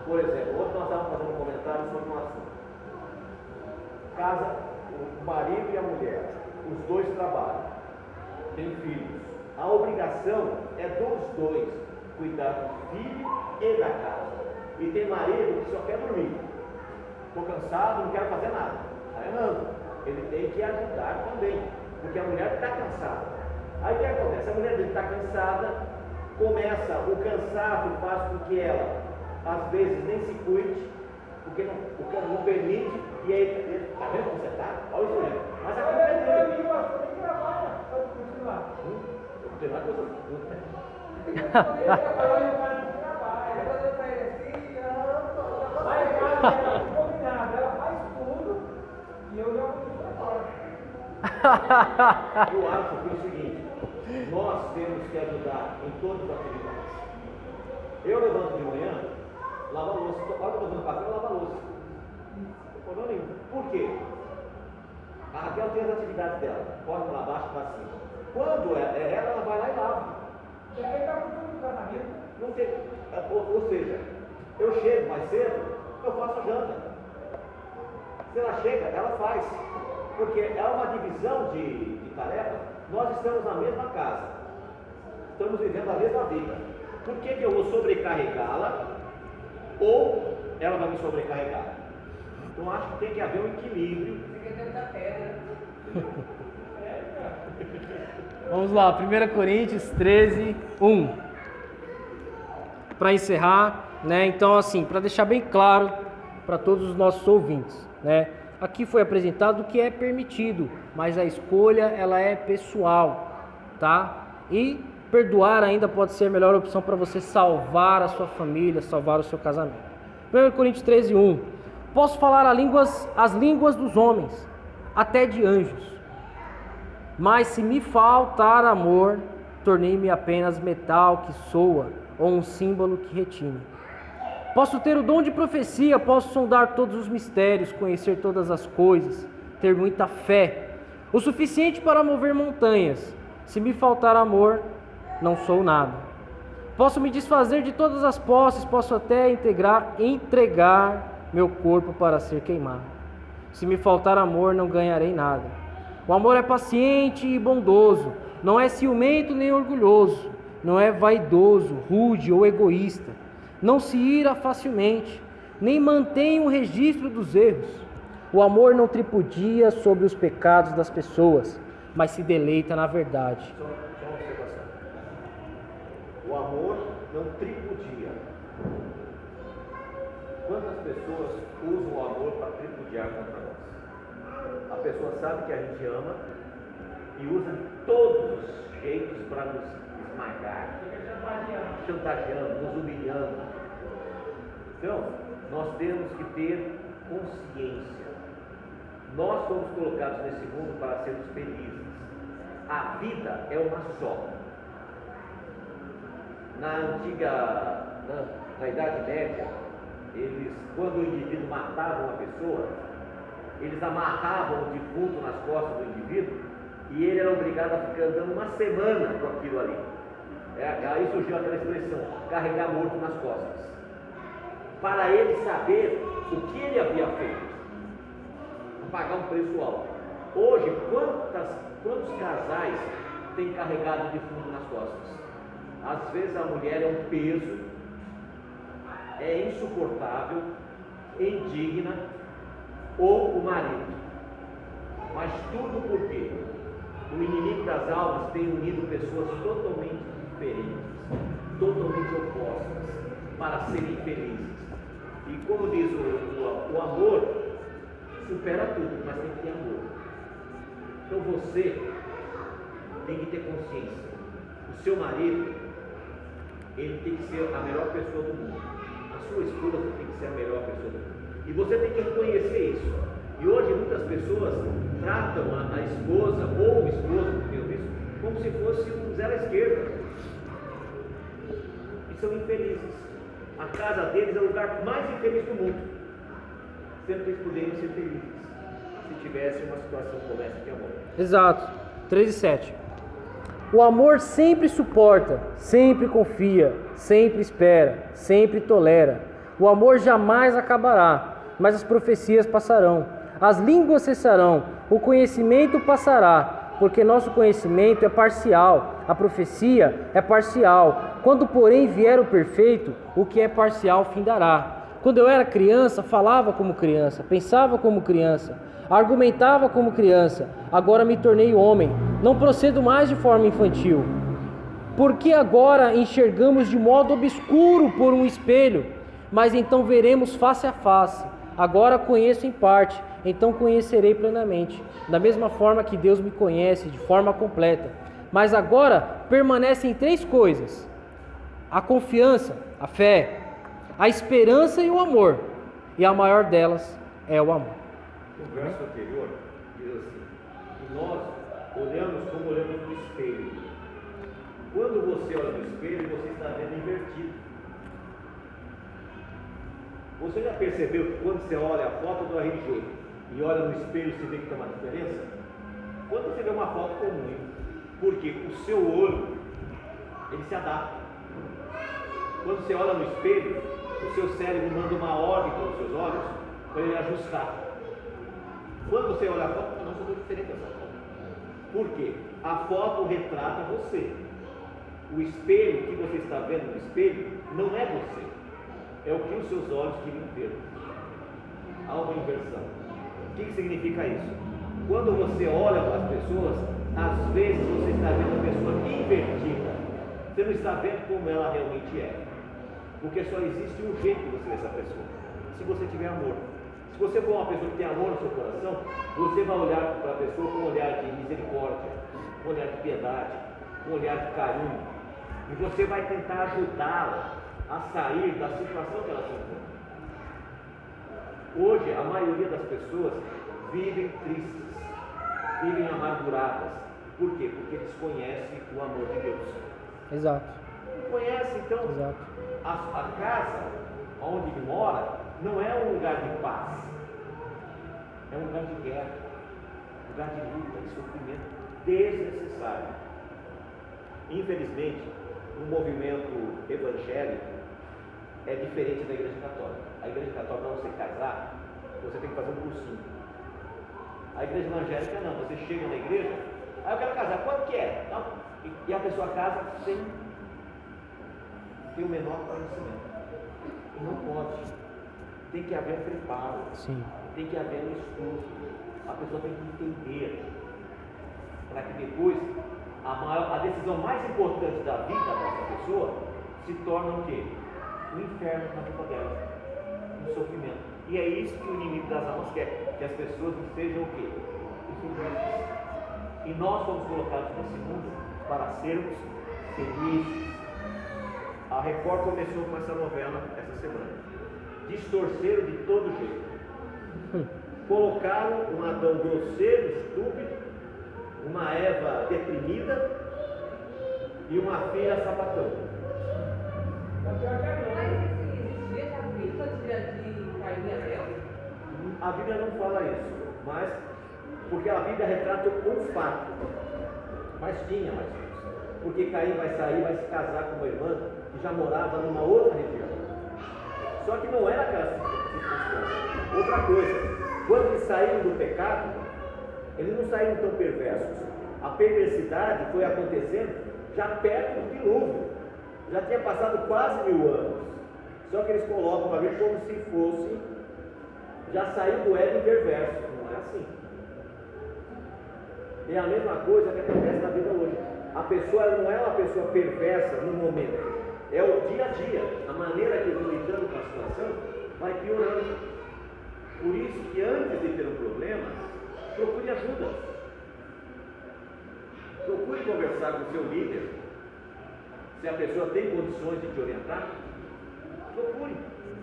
Por exemplo, ontem nós estávamos fazendo um comentário sobre um assunto. Casa, o marido e a mulher, os dois trabalham, têm filhos. A obrigação é dos dois cuidar do filho e da casa. E tem marido que só quer dormir. Estou cansado, não quero fazer nada. Aí não. Ele tem que ajudar também, porque a mulher está cansada. Aí o que acontece? A mulher dele está cansada, o cansaço faz com que ela às vezes nem se cuide, porque não permite, e aí, tá vendo como você está? Olha isso aí. Mas a culpa é dele. Eu vi pastor nem trabalha, pode continuar. Não tem nada coisa. Ele trabalha, o cara não trabalha. Lá em casa ela é combinada, ela faz tudo e eu já vou pra fora. Eu acho que é o seguinte, nós temos que ajudar em todas as atividades. Eu levanto de manhã, lavo a louça, olha que eu estou fazendo café, eu lavo a louça. Não tem problema nenhum. Por quê? A Raquel tem as atividades dela, corre para baixo e para cima. Quando ela vai lá e lava. Depende da cultura do casamento. Não tem, ou seja, eu chego mais cedo, eu faço a janta. Se ela chega, ela faz. Porque é uma divisão de tarefas. Nós estamos na mesma casa. Estamos vivendo a mesma vida. Por que eu vou sobrecarregá-la ou ela vai me sobrecarregar? Então acho que tem que haver um equilíbrio. Fica dentro da pedra. Vamos lá, 1 Coríntios 13, 1. Para encerrar, né? Então, assim, para deixar bem claro para todos os nossos ouvintes, né? Aqui foi apresentado o que é permitido, mas a escolha ela é pessoal, tá? E perdoar ainda pode ser a melhor opção para você salvar a sua família, salvar o seu casamento. 1 Coríntios 13, 1. Posso falar as línguas dos homens, até de anjos. Mas se me faltar amor, tornei-me apenas metal que soa, ou um símbolo que retine. Posso ter o dom de profecia, posso sondar todos os mistérios, conhecer todas as coisas, ter muita fé, o suficiente para mover montanhas. Se me faltar amor, não sou nada. Posso me desfazer de todas as posses, posso até entregar meu corpo para ser queimado. Se me faltar amor, não ganharei nada. O amor é paciente e bondoso, não é ciumento nem orgulhoso, não é vaidoso, rude ou egoísta. Não se ira facilmente, nem mantém o registro dos erros. O amor não tripudia sobre os pecados das pessoas, mas se deleita na verdade. Só uma observação. O amor não tripudia. Quantas pessoas usam o amor para tripudiar contra nós? A pessoa sabe que a gente ama e usa todos os jeitos para nos esmagar, chantageando, nos humilhando. Então, nós temos que ter consciência. Nós fomos colocados nesse mundo para sermos felizes. A vida é uma só. Na Idade Média, quando o indivíduo matava uma pessoa, eles amarravam o defunto nas costas do indivíduo e ele era obrigado a ficar andando uma semana com aquilo ali. Aí surgiu aquela expressão, carregar morto nas costas, para ele saber o que ele havia feito, pagar um preço alto. Hoje, quantos casais têm carregado defunto nas costas? Às vezes a mulher é um peso, é insuportável, indigna, ou o marido. Mas tudo por quê? O inimigo das almas tem unido pessoas totalmente diferentes, totalmente opostas, para serem felizes. E como diz o amor, supera tudo, mas tem que ter amor. Então você tem que ter consciência. O seu marido, ele tem que ser a melhor pessoa do mundo. A sua esposa tem que ser a melhor pessoa do mundo. E você tem que reconhecer isso. E hoje muitas pessoas tratam a esposa ou o esposo, como eu disse, como se fosse um zero à esquerda. E são infelizes. A casa deles é o lugar mais infeliz do mundo. Sendo que eles poderiam ser felizes se tivesse uma situação como essa de amor. Exato. 13:7. O amor sempre suporta, sempre confia, sempre espera, sempre tolera. O amor jamais acabará, mas as profecias passarão, as línguas cessarão, o conhecimento passará, porque nosso conhecimento é parcial, a profecia é parcial. Quando, porém, vier o perfeito, o que é parcial findará. Quando eu era criança, falava como criança, pensava como criança, argumentava como criança. Agora me tornei homem, não procedo mais de forma porque agora enxergamos de modo obscuro por um espelho, mas então veremos face a face. Agora conheço em parte, então conhecerei plenamente. Da mesma forma que Deus me conhece de forma completa. Mas agora permanecem 3 coisas: a confiança, a fé, a esperança e o amor. E a maior delas é o amor. O verso anterior diz assim: que nós olhamos como olhamos no espelho. Quando você olha no espelho, você está vendo invertido. Você já percebeu que quando você olha a foto do RG e olha no espelho, você vê que tem uma diferença? Quando você vê uma foto comum, porque o seu olho, ele se adapta. Quando você olha no espelho, o seu cérebro manda uma ordem para os seus olhos para ele ajustar. Quando você olha a foto, não sou diferente dessa foto. Por quê? A foto retrata você. O espelho que você está vendo no espelho não é você. É o que os seus olhos queriam ver. Há uma inversão. O que significa isso? Quando você olha para as pessoas, às vezes você está vendo a pessoa invertida. Você não está vendo como ela realmente é. Porque só existe um jeito de você ver essa pessoa: se você tiver amor. Se você for uma pessoa que tem amor no seu coração, você vai olhar para a pessoa com um olhar de misericórdia, com um olhar de piedade, com um olhar de carinho. E você vai tentar ajudá-la a sair da situação que ela se encontra. Hoje, a maioria das pessoas vivem tristes, vivem amarguradas. Por quê? Porque desconhecem o amor de Deus. Exato. Não conhece, então, Exato. a casa onde ele mora não é um lugar de paz, é um lugar de guerra, um lugar de luta, de sofrimento desnecessário. Infelizmente, o movimento evangélico é diferente da Igreja Católica. A Igreja Católica, para você casar, você tem que fazer um cursinho. A Igreja Evangélica não, você chega na igreja, eu quero casar, quanto que é? Não. E a pessoa casa sem ter o menor conhecimento. E não pode. Tem que haver preparo. Sim. Tem que haver um estudo. A pessoa tem que entender. Para que depois a decisão mais importante da vida dessa pessoa se torna o quê? O inferno na vida dela. Um sofrimento. E é isso que o inimigo das almas quer. Que as pessoas sejam o quê? Infelizes. E nós fomos colocados nesse mundo para sermos felizes. A Record começou com essa novela essa semana. Distorceram de todo jeito. Colocaram um Adão grosseiro, estúpido, uma Eva deprimida e uma filha sapatão. Mas existia a vida de Caim e Abel? A Bíblia não fala isso, mas porque a Bíblia retrata um fato. Mas tinha mais isso. Porque Caim vai sair, vai se casar com uma irmã que já morava numa outra região. Só que não era aquela circunstância. Outra coisa, quando eles saíram do pecado, eles não saíram tão perversos. A perversidade foi acontecendo já perto do dilúvio. Já tinha passado quase 1000 anos. Só que eles colocam para ver como se fosse, já saiu do Éden perverso. Não é assim. É a mesma coisa que acontece na vida hoje. A pessoa não é uma pessoa perversa no momento. É o dia a dia, a maneira que eu estou lidando com a situação vai piorando. Por isso que antes de ter um problema, procure ajuda. Procure conversar com o seu líder. Se a pessoa tem condições de te orientar, procure.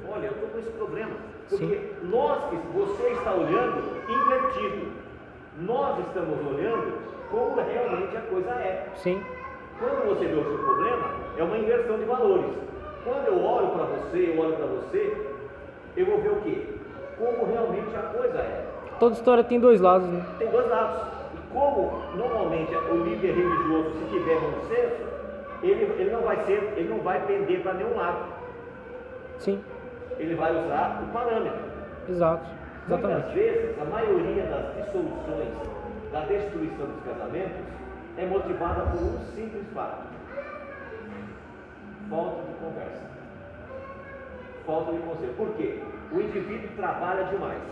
Olha, eu estou com esse problema. Porque você está olhando invertido. Nós estamos olhando como realmente a coisa é. Sim. Quando você vê o seu problema, é uma inversão de valores. Quando eu olho para você, eu vou ver o quê? Como realmente a coisa é. Toda história tem 2 lados, né? Tem 2 lados. E como normalmente o líder religioso, se tiver bom senso, ele não vai pender para nenhum lado. Sim. Ele vai usar o parâmetro. Exato. Exatamente. Muitas vezes, a maioria das dissoluções, da destruição dos casamentos, é motivada por um simples fato: falta de conversa, falta de conselho. Por quê? O indivíduo trabalha demais,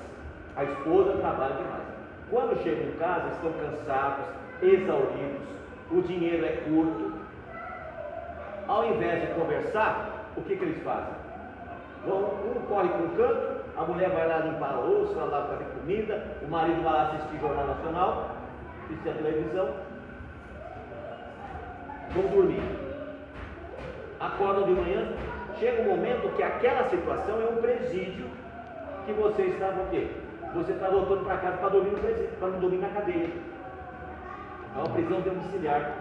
a esposa trabalha demais. Quando chegam em casa, estão cansados, exauridos, o dinheiro é curto. Ao invés de conversar, o que eles fazem? Vão corre para um canto, a mulher vai lá limpar a louça, vai lá fazer comida, o marido vai lá assistir Jornal Nacional, assistir a televisão, vão dormir. Acordam de manhã, chega um momento que aquela situação é um presídio que você está o quê? Você está voltando para casa para dormir no presídio, para não dormir na cadeia. É uma prisão domiciliar.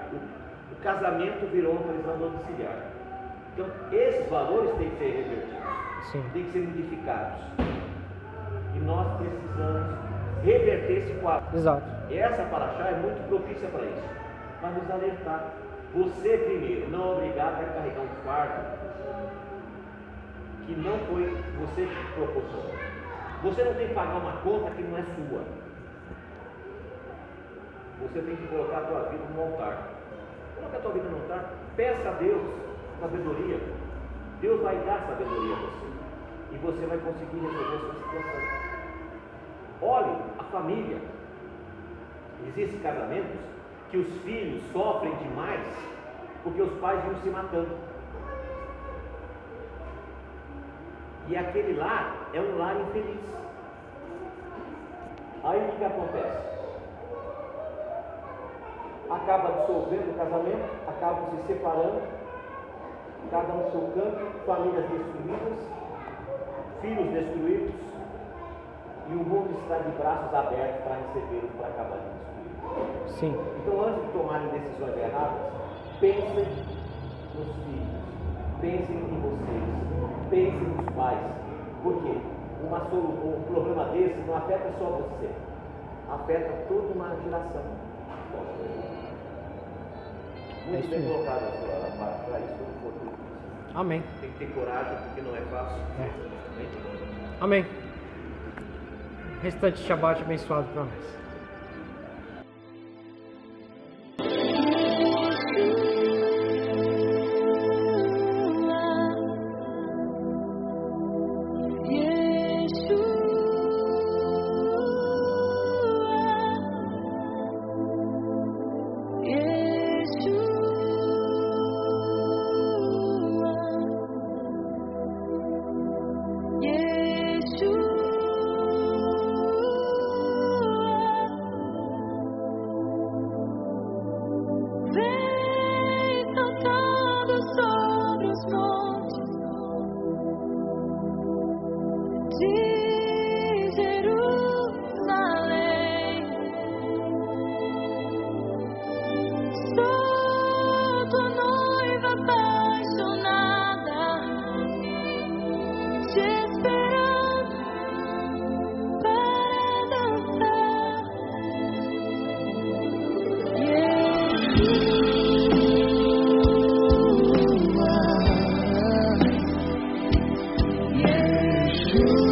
O casamento virou uma prisão domiciliar. Então, esses valores têm que ser revertidos, Sim. têm que ser modificados. E nós precisamos reverter esse quadro. Exato. E essa paraxá é muito propícia para isso, para nos alertar. Você primeiro, não é obrigado a carregar um fardo que não foi você que proporcionou. Você não tem que pagar uma conta que não é sua. Você tem que colocar a tua vida no altar. Coloca a tua vida no altar, peça a Deus sabedoria. Deus vai dar sabedoria a você. E você vai conseguir resolver a sua situação. Olhe a família. Existem casamentos que os filhos sofrem demais porque os pais iam se matando. E aquele lar é um lar infeliz. Aí o que acontece? Acaba dissolvendo o casamento, acabam se separando, cada um no seu canto, famílias destruídas, filhos destruídos, e o mundo está de braços abertos para recebê-los, para acabar de destruir. Sim. Então, antes de tomarem decisões erradas, pensem nos filhos, pensem em vocês, pensem nos pais. Por quê? Um problema desse não afeta só você, afeta toda uma geração. Muito bem colocado a parte para isso, quando for tudo isso. Amém. Tem que ter coragem, porque não é fácil. Amém. Restante Shabbat abençoado para nós. You